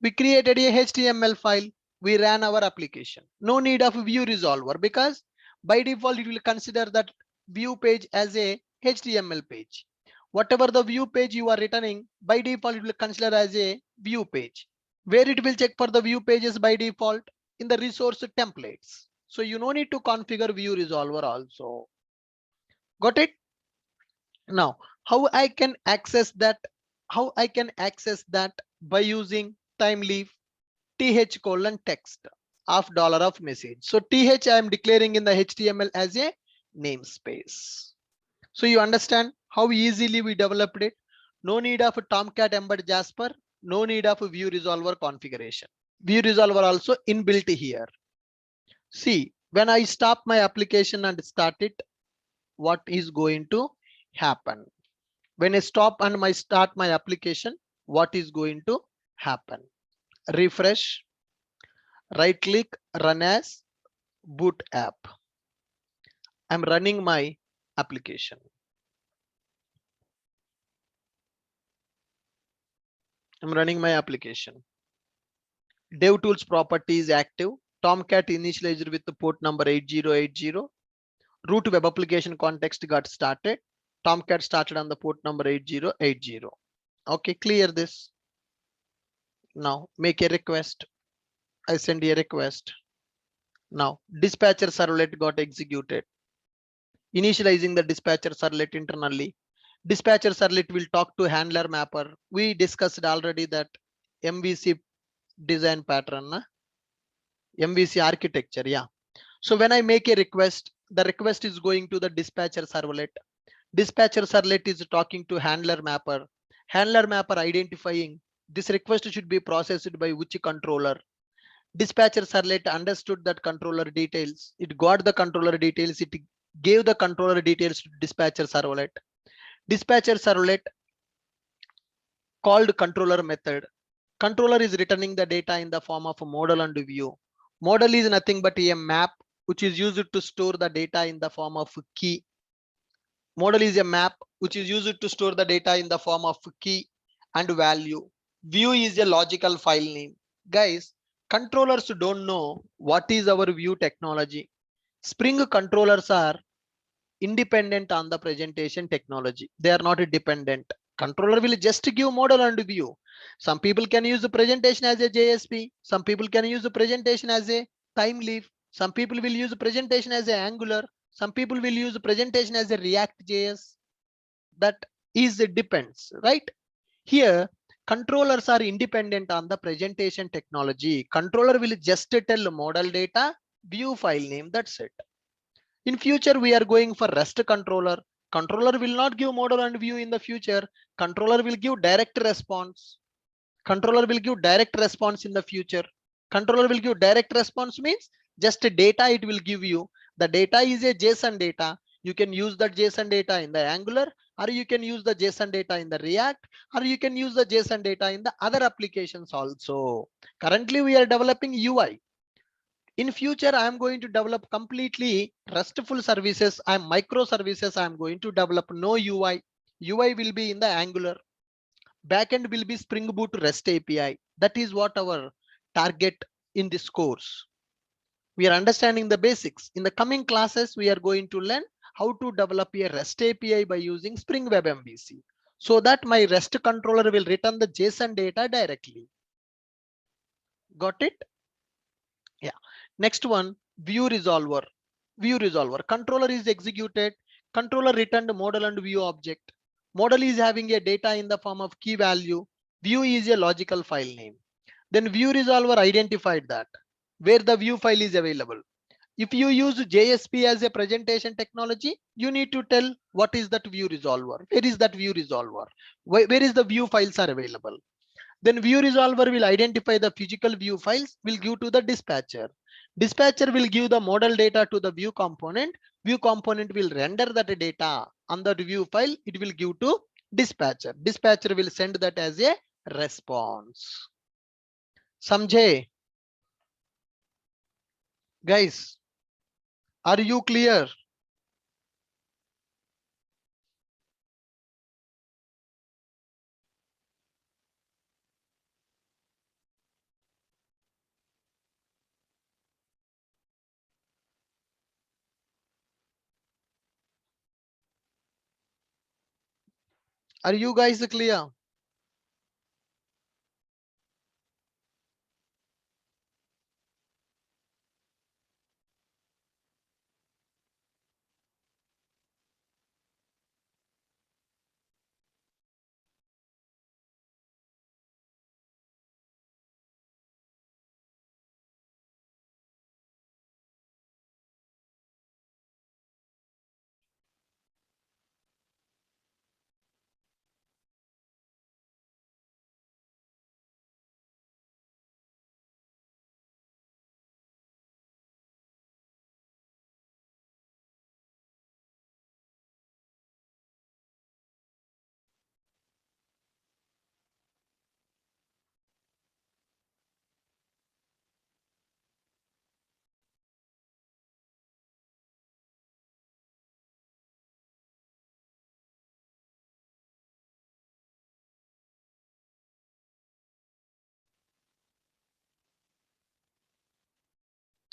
A: We created a HTML file. We ran our application. No need of view resolver because by default it will consider that view page as a HTML page. Whatever the view page you are returning, by default it will consider as a view page. Where it will check for the view pages by default in the resource templates. So you no need to configure view resolver also. Got it? Now, how I can access that? How I can access that by using timeleaf th colon text of dollar of message. So th I am declaring in the HTML as a namespace. So you understand how easily we developed it. No need of a Tomcat embed Jasper. No need of a view resolver configuration. View resolver also inbuilt here. See, when I stop my application and start it, what is going to happen? When I stop and I start my application, what is going to happen? Refresh, right click, run as boot app. I'm running my application. I'm running my application. DevTools property is active. Tomcat initialized with the port number 8080. Root web application context got started. Tomcat started on the port number 8080. Okay, clear this. Now make a request. I send a request. Now dispatcher servlet got executed. Initializing the dispatcher servlet internally. Dispatcher servlet will talk to handler mapper. We discussed already that MVC design pattern, MVC architecture. Yeah. So when I make a request, the request is going to the dispatcher servlet. Dispatcher servlet is talking to handler mapper. Handler mapper identifying this request should be processed by which controller. Dispatcher servlet understood that controller details. It got the controller details. It gave the controller details to dispatcher servlet. Dispatcher servlet called controller method. Controller is returning the data in the form of a model and view. Model is nothing but a map which is used to store the data in the form of key.
B: Model is a map which is used to store the data in the form of key and value. View is a logical file name. Guys, controllers don't know what is our view technology. Spring controllers are independent on the presentation technology. They are not dependent. Controller will just give model and view. Some people can use the presentation as a JSP. Some people can use the presentation as a time leaf. Some people will use the presentation as a Angular. Some people will use the presentation as a React JS. That is depends, right? Here, controllers are independent on the presentation technology. Controller will just tell model data, view file name. That's it. In future, we are going for REST controller. Controller will not give model and view in the future. Controller will give direct response. Controller will give direct response in the future. Controller will give direct response means just data it will give you. The data is a JSON data. You can use that JSON data in the Angular, or you can use the JSON data in the React, or you can use the JSON data in the other applications also. Currently, we are developing UI. In future, I am going to develop completely RESTful services. I'm microservices. I'm going to develop no UI. UI will be in the Angular. Backend will be Spring Boot REST API. That is what our target in this course. We are understanding the basics. In the coming classes, we are going to learn how to develop a REST API by using Spring Web MVC, so that my REST controller will return the JSON data directly. Got it? Yeah. Next one, view resolver. View resolver. Controller is executed. Controller returned model and view object. Model is having a data in the form of key value. View is a logical file name. Then view resolver identified that where the view file is available. If you use JSP as a presentation technology, you need to tell what is that view resolver. Where is that view resolver? Where is the view files are available? Then view resolver will identify the physical view files, will give to the dispatcher. Dispatcher will give the model data to the view component. View component will render that data on the view file. It will give to dispatcher. Dispatcher will send that as a response. Samjhe? Guys, are you clear? Are you guys clear?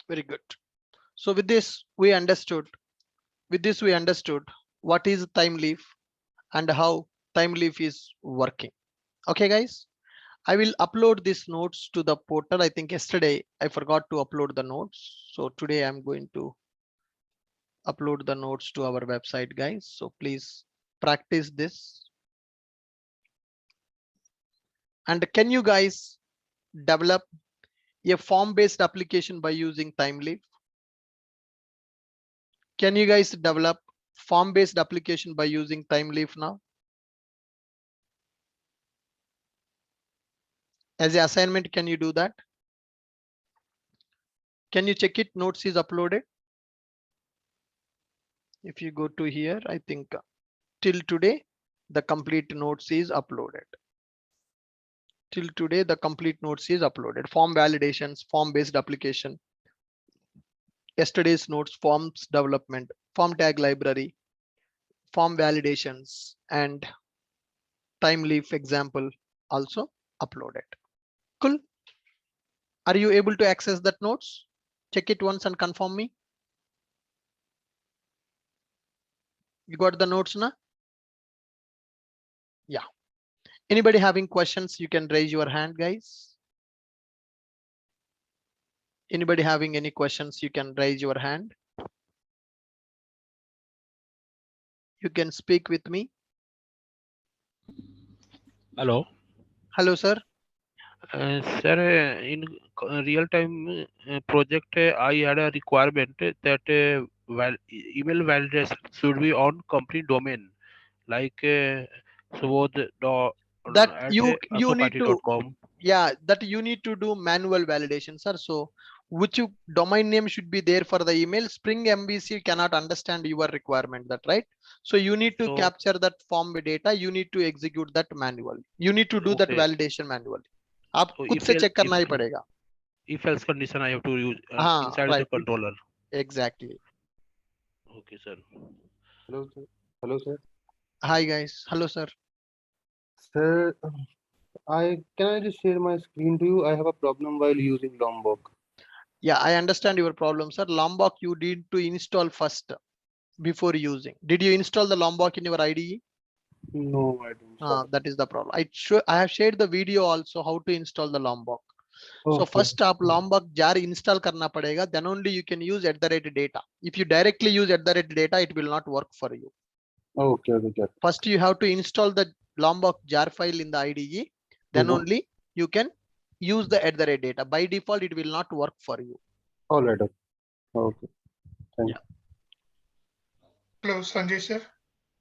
B: Very good. So with this, we understood. With this, we understood what is time leaf and how time leaf is working. Okay, guys. I will upload these notes to the portal. I think yesterday I forgot to upload the notes. So today I'm going to upload the notes to our website, guys. So please practice this. And can you guys develop a form-based application by using Timeleaf? Can you guys develop form-based application by using Timeleaf now? As an assignment, can you do that? Can you check it? Notes is uploaded. If you go to here, I think till today, the complete notes is uploaded. Till today, the complete notes is uploaded. Form validations, form-based application. Yesterday's notes, forms development, form tag library, form validations and time leaf example also uploaded. Cool. Are you able to access that notes? Check it once and confirm me. You got the notes now? Yeah. Anybody having questions, you can raise your hand, guys. Anybody having any questions, you can raise your hand. You can speak with me.
C: Hello.
B: Hello, sir.
C: Sir, in real-time project, I had a requirement that email validation should be on company domain, like
B: That
C: at
B: you need to,
C: com.
B: yeah, that you need to do manual validation, sir. So which domain name should be there for the email? Spring MVC cannot understand your requirement, that right? So you need to
C: So,
B: capture that form data. You need to execute that manually. You need to do that
C: okay.
B: validation manually. आप
C: So
B: खुद से check करना ही पड़ेगा.
C: if else condition I have to use
B: हाँ,
C: inside the
B: right.
C: controller.
B: Exactly.
C: Okay, sir.
D: Hello, sir. Hello, sir.
B: Hi, guys. Hello, sir.
D: Sir, can I just share my screen to you? I have a problem while using Lombok.
B: Yeah, I understand your problem, sir. Lombok you need to install first before using. Did you install the Lombok in your IDE?
D: No, I don't. Sir.
B: That is the problem. I have shared the video also how to install the Lombok. So
D: Okay.
B: first आप Lombok jar install करना पड़ेगा, then only you can use @data. If you directly use @data, it will not work for you.
D: Okay, okay, sir.
B: First you have to install the Lombok jar file in the IDE, then only you can use the @data. By default, it will not work for you.
D: All right. Okay. Thank you.
E: Hello, Sanjay sir.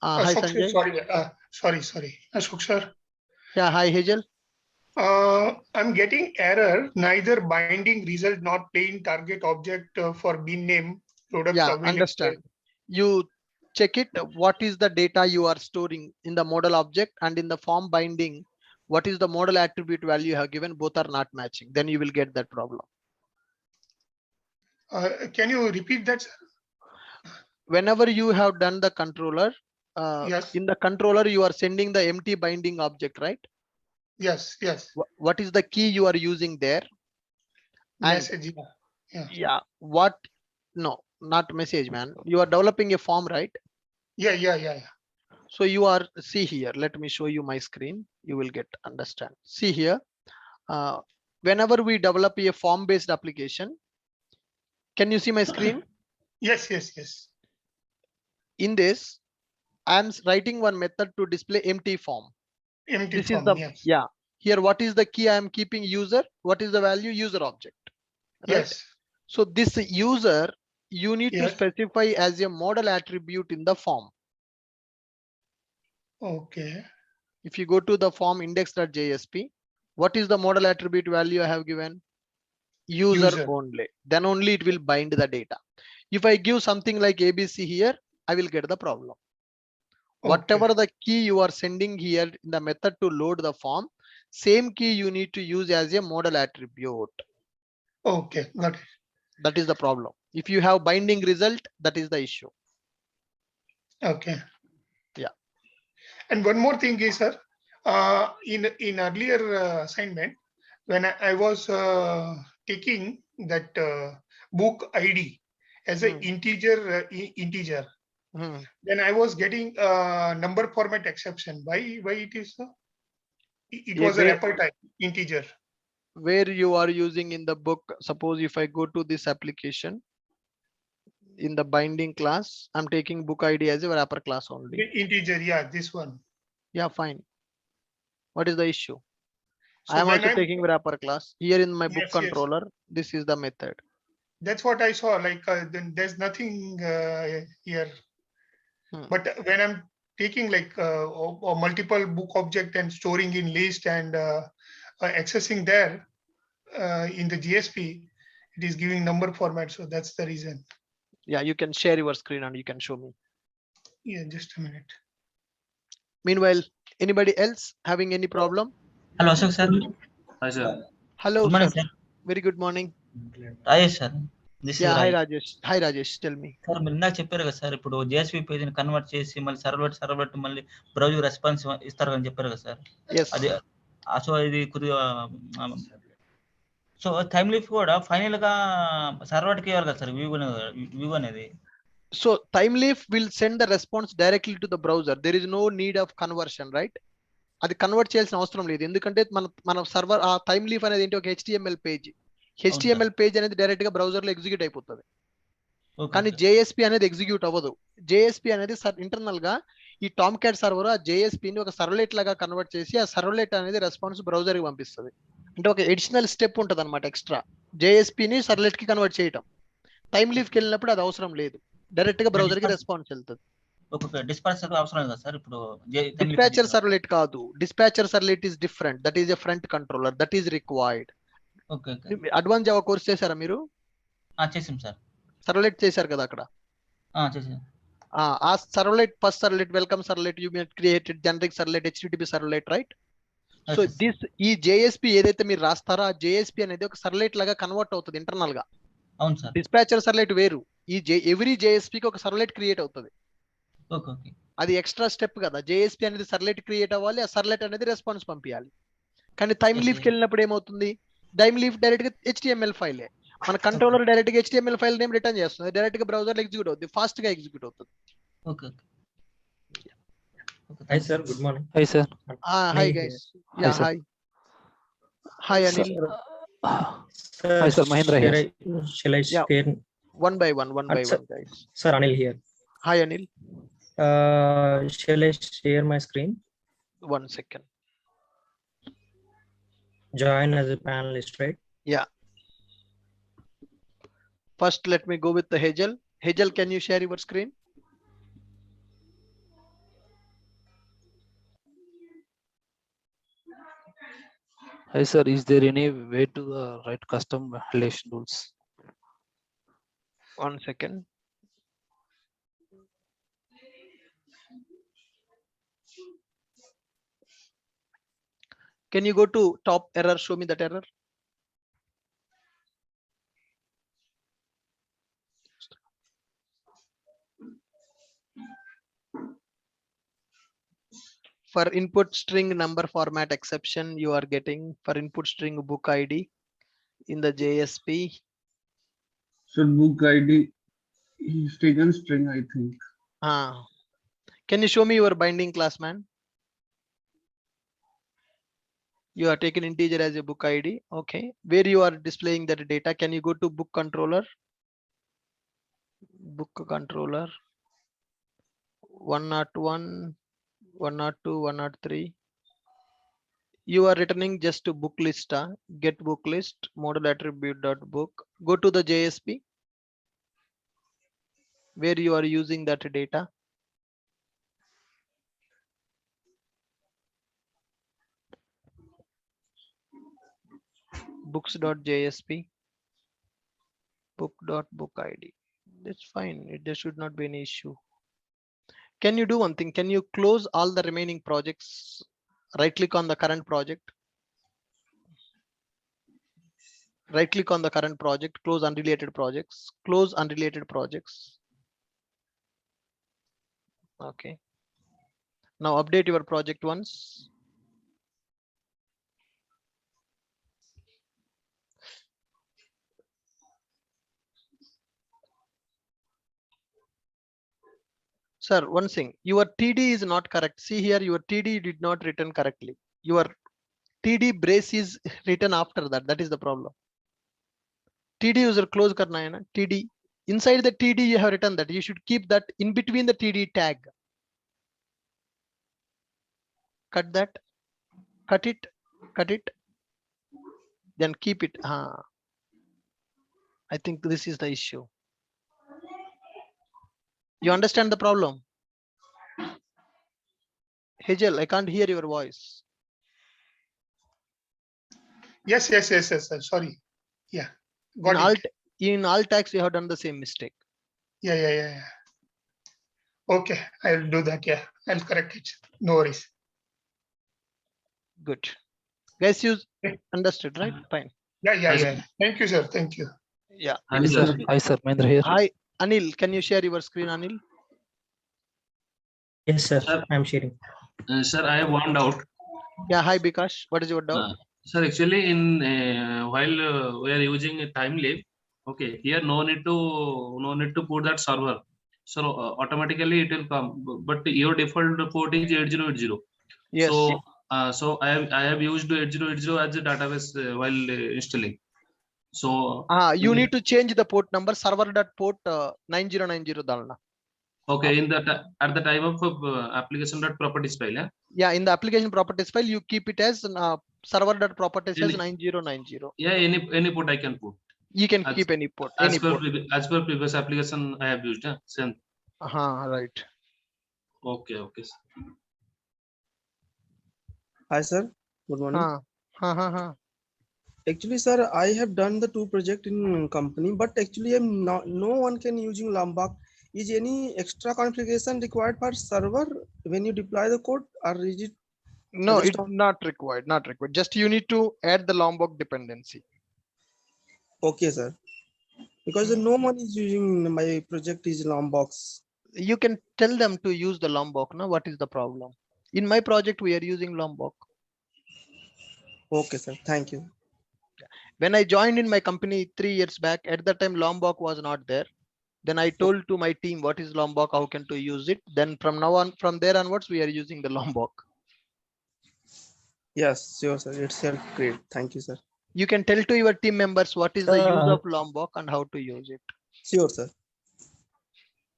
B: Hi,
E: Ashok sir,
B: Sanjay.
E: sorry. Ashok sir.
B: Yeah, hi, Hazel.
E: I'm getting error, neither binding result not plain target object for bin name products
B: Yeah,
E: available.
B: understand. You check it. What is the data you are storing in the model object and in the form binding? What is the model attribute value you have given? Both are not matching. Then you will get that problem.
E: Can you repeat that, sir?
B: Whenever you have done the controller,
E: Yes.
B: in the controller, you are sending the empty binding object, right?
E: Yes.
B: What is the key you are using there? And
E: Message. Yeah.
B: yeah, what? No, not message, man. You are developing a form, right?
E: Yeah.
B: So you are, see here, let me show you my screen. You will get understand. See here, whenever we develop a form based application, can you see my screen?
E: Yes.
B: In this, I'm writing one method to display empty form.
E: Empty
B: This
E: form,
B: is the,
E: yes.
B: yeah. Here, what is the key I am keeping user? What is the value? User object, right?
E: Yes.
B: So this user, you need to
E: Yes.
B: specify as a model attribute in the form.
E: Okay.
B: If you go to the form index.jsp, what is the model attribute value I have given? User only. Then only it will bind the data. If I give something like ABC here, I will get the problem. Whatever the key you are sending here in the method to load the form, same key you need to use as a model attribute.
E: Okay, got it.
B: That is the problem. If you have binding result, that is the issue.
E: Okay.
B: Yeah.
E: And one more thing is, sir, in earlier assignment, when I was taking that book ID as an integer, then I was getting number format exception. Why it is so? It was a wrapper type integer.
B: Where you are using in the book, suppose if I go to this application, in the binding class, I'm taking book ID as a wrapper class only.
E: The integer, yeah, this one.
B: Yeah, fine. What is the issue?
E: So
B: I am also taking wrapper class here in my book controller. This is the method.
E: That's what I saw. Like then there's nothing here. But when I'm taking like or multiple book object and storing in list and accessing there in the GSP, it is giving number format. So that's the reason.
B: Yeah, you can share your screen and you can show me.
E: Yeah, just a minute.
B: Meanwhile, anybody else having any problem?
F: Hello, Ashok sir. Hi, sir.
B: Hello,
F: Good morning,
B: sir. Very good morning.
F: Hi, sir. This
B: Yeah,
F: is
B: hi
F: Rajesh.
B: Rajesh. Hi Rajesh, tell me.
F: Sir మీరు ఇందాక చెప్పారు కదా sir, ఇప్పుడు JSP పేజీని convert చేసి మళ్ళీ server మళ్ళీ browser response ఇస్తారు అని చెప్పారు కదా సార్.
B: Yes.
F: అది సో ఇది కొద్దిగా సో టైమ్ లీఫ్ కూడా ఫైనల్ గా సర్వర్కి ఇవ్వాలి కదా సార్, వ్యూ అనేది.
B: So time leaf will send the response directly to the browser. There is no need of conversion, right? అది కన్వర్ట్ చేయాల్సిన అవసరం లేదు, ఎందుకంటే మన సర్వర్ ఆ టైమ్ లీఫ్ అనేది ఏంటి, ఒక HTML పేజ్. HTML పేజ్ అనేది డైరెక్ట్ గా బ్రౌజర్ లో ఎగ్జిక్యూట్ అయిపోతుంది. కానీ జేఎస్పీ అనేది ఎగ్జిక్యూట్ అవ్వదు. జేఎస్పీ అనేది ఇంటర్నల్ గా ఈ టామ్ క్యాట్ సర్వర్ ఆ జేఎస్పీని ఒక సర్వ్లెట్ లాగా కన్వర్ట్ చేసి ఆ సర్వ్లెట్ అనేది రెస్పాన్స్ బ్రౌజర్ కి పంపిస్తుంది. అంటే ఒక ఎడిషనల్ స్టెప్ ఉంటుంది అనమాట ఎక్స్ట్రా, జేఎస్పీని సర్వ్లెట్ కి కన్వర్ట్ చేయటం. టైమ్ లీఫ్ కి వెళ్ళినప్పుడు అది అవసరం లేదు, డైరెక్ట్ గా బ్రౌజర్ కి రెస్పాన్స్ వెళ్తుంది.
F: డిస్పాచర్ అవసరం లేదు సార్. ఇప్పుడు
B: డిస్పాచర్ సర్వ్లెట్ కాదు, dispatcher servlet is different. That is a front controller, that is required. Advance Java course చేశారా మీరు?
F: చేసాం సార్.
B: సర్వ్లెట్ చేశారు కదా అక్కడ.
F: చేసాం.
B: ఆ servlet, first servlet, welcome servlet, you created generic servlet, HTTP servlet, right? So ఈ జేఎస్పీ ఏదైతే మీరు రాస్తారో ఆ జేఎస్పీ అనేది ఒక సర్వ్లెట్ లాగా కన్వర్ట్ అవుతుంది ఇంటర్నల్ గా.
F: అవును సార్.
B: డిస్పాచర్ సర్వ్లెట్ వేరు. ఈ ఎవ్రీ జేఎస్పీకి ఒక సర్వ్లెట్ క్రియేట్ అవుతుంది. అది ఎక్స్ట్రా స్టెప్ కదా. జేఎస్పీ అనేది సర్వ్లెట్ క్రియేట్ అవ్వాలి, ఆ సర్వ్లెట్ అనేది రెస్పాన్స్ పంపించాలి. కానీ టైమ్ లీఫ్ కి వెళ్ళినప్పుడు ఏమవుతుంది, టైమ్ లీఫ్ డైరెక్ట్ గా HTML ఫైలే. మన కంట్రోలర్ డైరెక్ట్ గా HTML ఫైల్ నేమ్ రిటర్న్ చేస్తుంది, డైరెక్ట్ గా బ్రౌజర్ లో ఎగ్జిక్యూట్ అవుతుంది, ఫాస్ట్ గా ఎగ్జిక్యూట్ అవుతుంది.
G: Hi sir, good morning.
H: Hi sir.
B: Hi guys. Yeah, hi. Hi Anil.
G: Sir,
H: Hi sir, Mahendra here.
G: Shall I
B: Yeah.
G: share?
B: One by one guys.
G: Sir, Anil here.
B: Hi Anil.
G: Shall I share my screen?
B: 1 second.
G: Join as a panelist, right?
B: Yeah. First, let me go with the Hegel. Hegel, can you share your screen?
H: Hi sir, is there any way to write custom relation rules?
B: 1 second. Can you go to top error? Show me that error. For input string number format exception, you are getting for input string book ID in the JSP.
I: So book ID is taken string, I think.
B: Can you show me your binding class, man? You are taken integer as a book ID. Okay. Where you are displaying that data, can you go to book controller? Book controller 101, 102, 103. You are returning just to book list. Get book list model attribute dot book. Go to the JSP where you are using that data. Books.jsp book.book ID. That's fine. There should not be any issue. Can you do one thing? Can you close all the remaining projects? Right click on the current project. Right click on the current project, close unrelated projects, close unrelated projects. Okay. Now update your project once. Sir, one thing, your TD is not correct. See here, your TD did not written correctly. Your TD brace is written after that. That is the problem. TD user close karna hai na. TD inside the TD you have written that. You should keep that in between the TD tag. Cut that. Cut it. Cut it. Then keep it. I think this is the issue. You understand the problem? Hegel, I can't hear your voice.
E: Yes, sir. Sorry. Yeah. Got it.
B: In alt tags, you have done the same mistake.
E: Yeah. Okay, I'll do that. Yeah, I'll correct it. No worries.
B: Good. Guys, you understood, right? Fine.
E: Yeah. Thank you, sir. Thank you.
B: Yeah.
I: Hi,
B: It is
I: sir.
B: just-
H: Hi, sir. Mahendra here.
B: Hi, Anil. Can you share your screen, Anil?
G: Yes, sir.
I: Sir.
G: I'm sharing.
I: Sir, I have one doubt.
B: Yeah. Hi, Bikash. What is your doubt?
I: Sir, actually, in while we are using a time lab, okay, here no need to put that server. So automatically it will come. But your default port is 8080.
B: Yes.
I: So I have used 8080 as a database while installing. So
B: You need to change the port number server.port 9090 dalna.
I: okay, in the at the time of application.properties file, yeah.
B: Yeah, in the application properties file, you keep it as server.properties as
I: Any-
B: 9090.
I: Yeah, any port I can put.
B: You can
I: As-
B: keep any port.
I: As
B: Any
I: per
B: port.
I: as per previous application I have used, yeah. Same.
B: Right.
I: Okay, okay.
J: Hi, sir. Good morning. Actually, sir, I have done the two project in company, but actually, I'm not. No one can using Lombok. Is any extra configuration required for server when you deploy the code, or is it?
B: No,
J: just
B: it's not required. Not required. Just you need to add the Lombok dependency.
J: Okay, sir. Because no one is using my project is Lombox.
B: You can tell them to use the Lombok. No, what is the problem? In my project, we are using Lombok.
J: Okay, sir. Thank you.
B: When I joined in my company 3 years back, at that time Lombok was not there. Then I told to my team what is Lombok, how can to use it. Then from now on, from there onwards, we are using the Lombok.
J: Yes, sure, sir. It's great. Thank you, sir.
B: You can tell to your team members what is the use of Lombok and how to use it.
J: Sure, sir.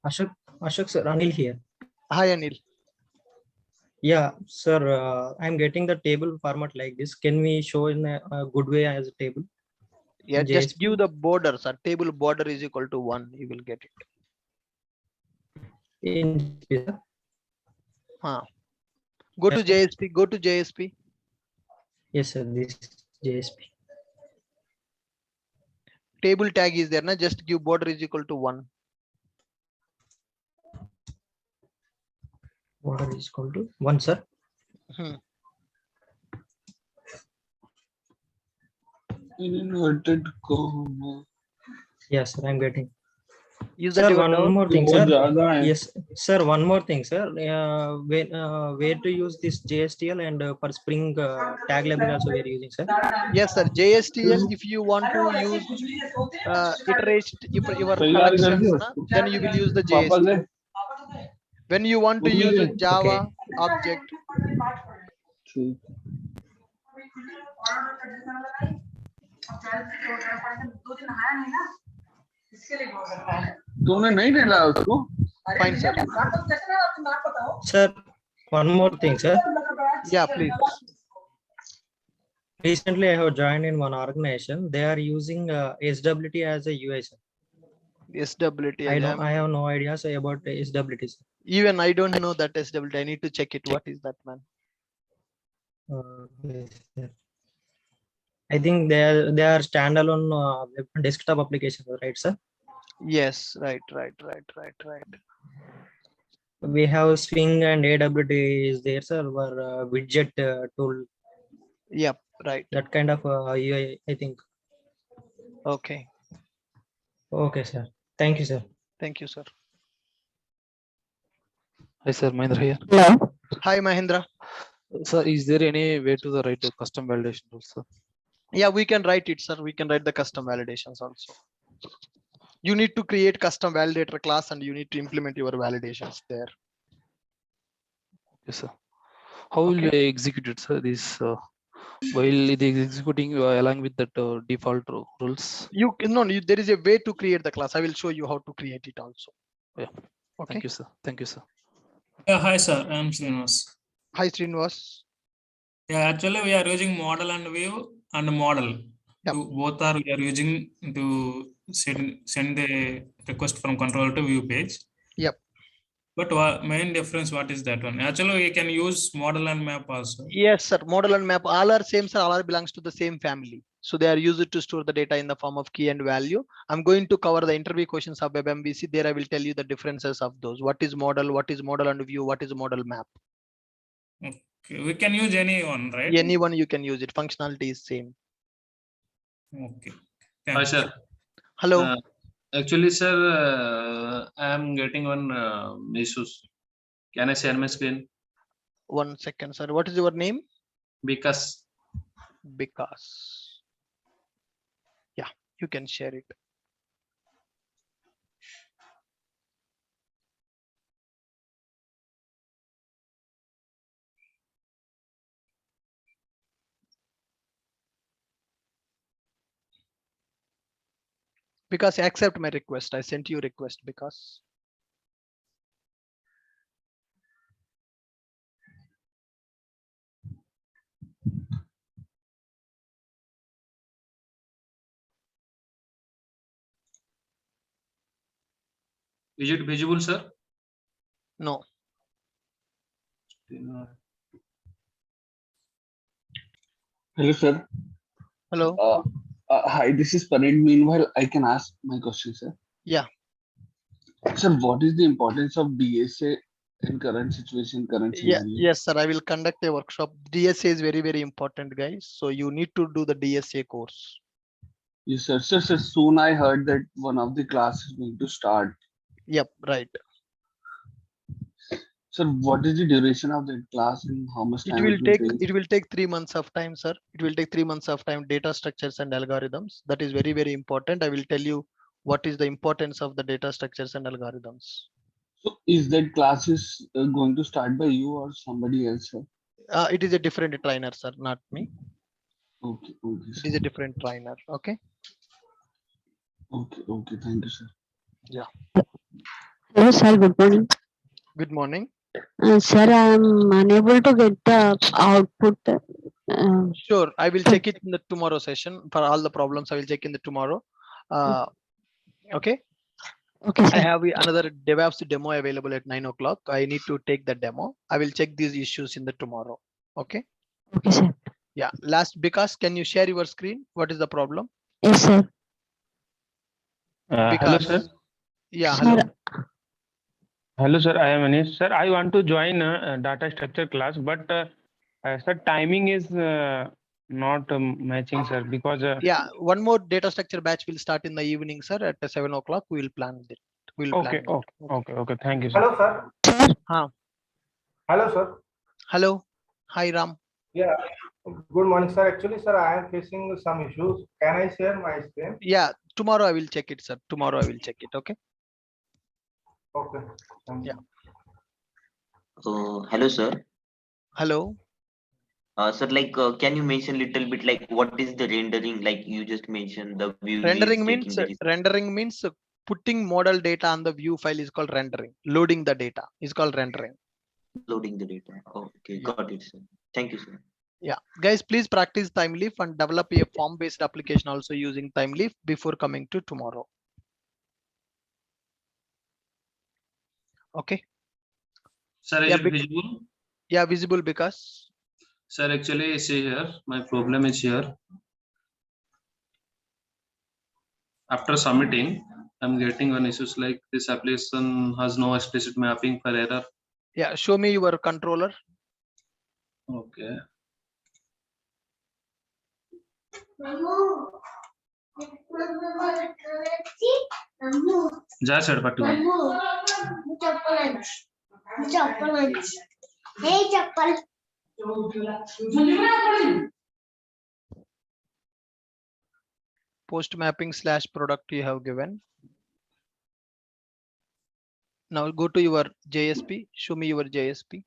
G: Ashok sir, Anil here.
B: Hi, Anil.
G: Yeah, sir, I'm getting the table format like this. Can we show in a good way as a table?
B: Yeah,
G: in
B: just
G: JSP?
B: give the border, sir. Table border is equal to 1. You will get it.
G: In JSP, sir?
B: Go to JSP. Go to JSP.
G: Yes, sir. This JSP.
B: Table tag is there. Na? Just give border is equal to 1.
G: Border is equal to 1, sir.
I: In inverted comma.
G: Yes, sir. I'm getting.
B: Is
G: Sir,
B: that your
G: one
B: doubt?
G: more thing, sir. Yes, sir. One more thing, sir. Where to use this JSTL and for Spring tag library also we are using, sir.
B: Yes, sir. JSTL. If you want to use iterate your collections, then you will use the JSTL. When you want to use a Java object,
I: तूने नहीं डाला उसको?
B: Fine, sir.
G: Sir, one more thing, sir.
B: Yeah, please.
G: Recently, I have joined in one organization. They are using SWT as a UI, sir.
B: SWT.
G: I have no idea sir, about SWT. Sir.
B: Even I don't know that SWT. I need to check it. What is that, man?
G: Yes, I think they are standalone desktop applications, right, sir?
B: Yes, right.
G: We have Swing and AWT is there, sir. Our widget tool.
B: Yep, right.
G: That kind of UI, I think.
B: Okay.
G: Okay, sir. Thank you, sir.
B: Thank you, sir.
H: Hi, sir. Mahendra here.
B: Hi, Mahendra.
H: Sir, is there any way to write a custom validation tool, sir?
B: Yeah, we can write it, sir. We can write the custom validations also. You need to create custom validator class and you need to implement your validations there.
H: Yes, sir. How will we execute it, sir? This while it is executing along with that default rules.
B: There is a way to create the class. I will show you how to create it also.
H: Yeah.
B: Okay.
H: Thank you, sir. Thank you, sir.
K: Yeah, hi, sir. I'm Srinivas.
B: Hi, Srinivas.
K: Yeah, actually, we are using model and view and model.
B: Yep.
K: Both are we are using to send the request from controller to view page.
B: Yep.
K: But main difference, what is that one? Actually, we can use model and map also.
B: Yes, sir. Model and map all are same, sir. All are belongs to the same family. So they are used to store the data in the form of key and value. I'm going to cover the interview questions of WebMVC. There I will tell you the differences of those. What is model and view? What is model map?
K: Okay, we can use any one, right?
B: Anyone you can use it. Functionality is same.
K: Okay.
I: Hi, sir.
B: Hello.
I: Actually, sir, I am getting one issues. Can I share my screen?
B: 1 second, sir. What is your name?
I: Because
B: Yeah, you can share it. Because accept my request. I sent you request because.
I: is it visible, sir?
B: No.
L: Hello, sir.
B: Hello.
L: Hi, this is Parid. Meanwhile, I can ask my question, sir.
B: Yeah.
L: Sir, what is the importance of DSA in current situation, current
B: Yeah.
L: scenario?
B: Yes, sir. I will conduct a workshop. DSA is very, very important, guys. So you need to do the DSA course.
L: Yes, sir. Sir, soon I heard that one of the classes is going to start.
B: Yep, right.
L: Sir, what is the duration of that class and how much time it will take?
B: It will take 3 months of time, sir. It will take 3 months of time. Data structures and algorithms. That is very, very important. I will tell you what is the importance of the data structures and algorithms.
L: So, is that class is going to start by you or somebody else, sir?
B: It is a different trainer, sir, not me.
L: Okay, okay.
B: It is a different trainer. Okay.
L: Okay. Thank you, sir.
B: Yeah.
M: Hello, sir. Good morning.
B: Good morning.
M: Sir, I am unable to get the output.
B: Sure, I will check it in the tomorrow session. For all the problems, I will check in the tomorrow. Okay.
M: Okay, sir.
B: I have another DevOps demo available at 9 o'clock. I need to take the demo. I will check these issues in the tomorrow. Okay.
M: Okay, sir.
B: Yeah. Last, because can you share your screen? What is the problem?
M: Yes, sir.
N: Hello, sir.
B: Yeah.
M: Sir,
B: Hello.
N: Hello, sir. I am Anish. Sir, I want to join a data structure class, but sir, timing is not matching, sir, because
B: Yeah. One more data structure batch will start in the evening, sir. At 7 o'clock, we will plan it. We will plan it.
N: Okay. Thank you, sir.
O: Hello, sir.
B: Huh.
O: Hello, sir.
B: Hello. Hi, Ram.
O: Yeah. Good morning, sir. Actually, sir, I am facing some issues. Can I share my screen?
B: Yeah. Tomorrow I will check it, sir. Tomorrow I will check it. Okay.
O: Okay. Thank you.
B: Yeah.
P: Hello, sir.
B: Hello.
P: Sir, can you mention little bit like what is the rendering? Like you just mentioned, the view is
B: Rendering
P: taking
B: means putting model data on the view file is called rendering. Loading the data is called rendering.
P: loading the data. Okay,
B: Yeah.
P: got it, sir. Thank you, sir.
B: Yeah, guys, please practice TimeLeaf and develop a form-based application also using TimeLeaf before coming to tomorrow. Okay.
I: Sir, is it visible?
B: Yeah, visible because.
I: Sir, actually, see here, my problem is here. After submitting, I'm getting one issues like this application has no explicit mapping for error.
B: Yeah, show me your controller.
I: Okay. जा sir pattu
B: Post mapping / product you have given. Now go to your JSP. Show me your JSP.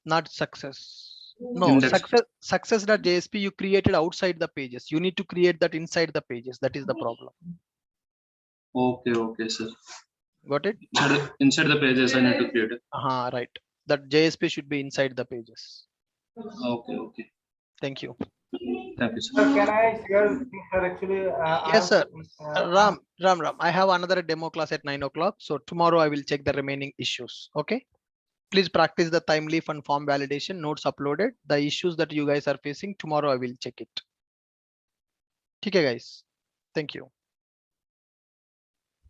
B: Not success. No, success.jsp you created outside the pages. You need to create that inside the pages. That is the problem.
I: Okay, sir.
B: Got it?
I: Inside the pages I need to create it.
B: Right. That JSP should be inside the pages.
I: Okay.
B: Thank you.
I: Thank you, sir.
O: Sir, can I share with you, sir? Actually,
B: Yes, sir. Ram. I have another demo class at 9 o'clock. So tomorrow I will check the remaining issues. Okay. Please practice the TimeLeaf and form validation notes uploaded. The issues that you guys are facing tomorrow I will check it. Okay, guys. Thank you.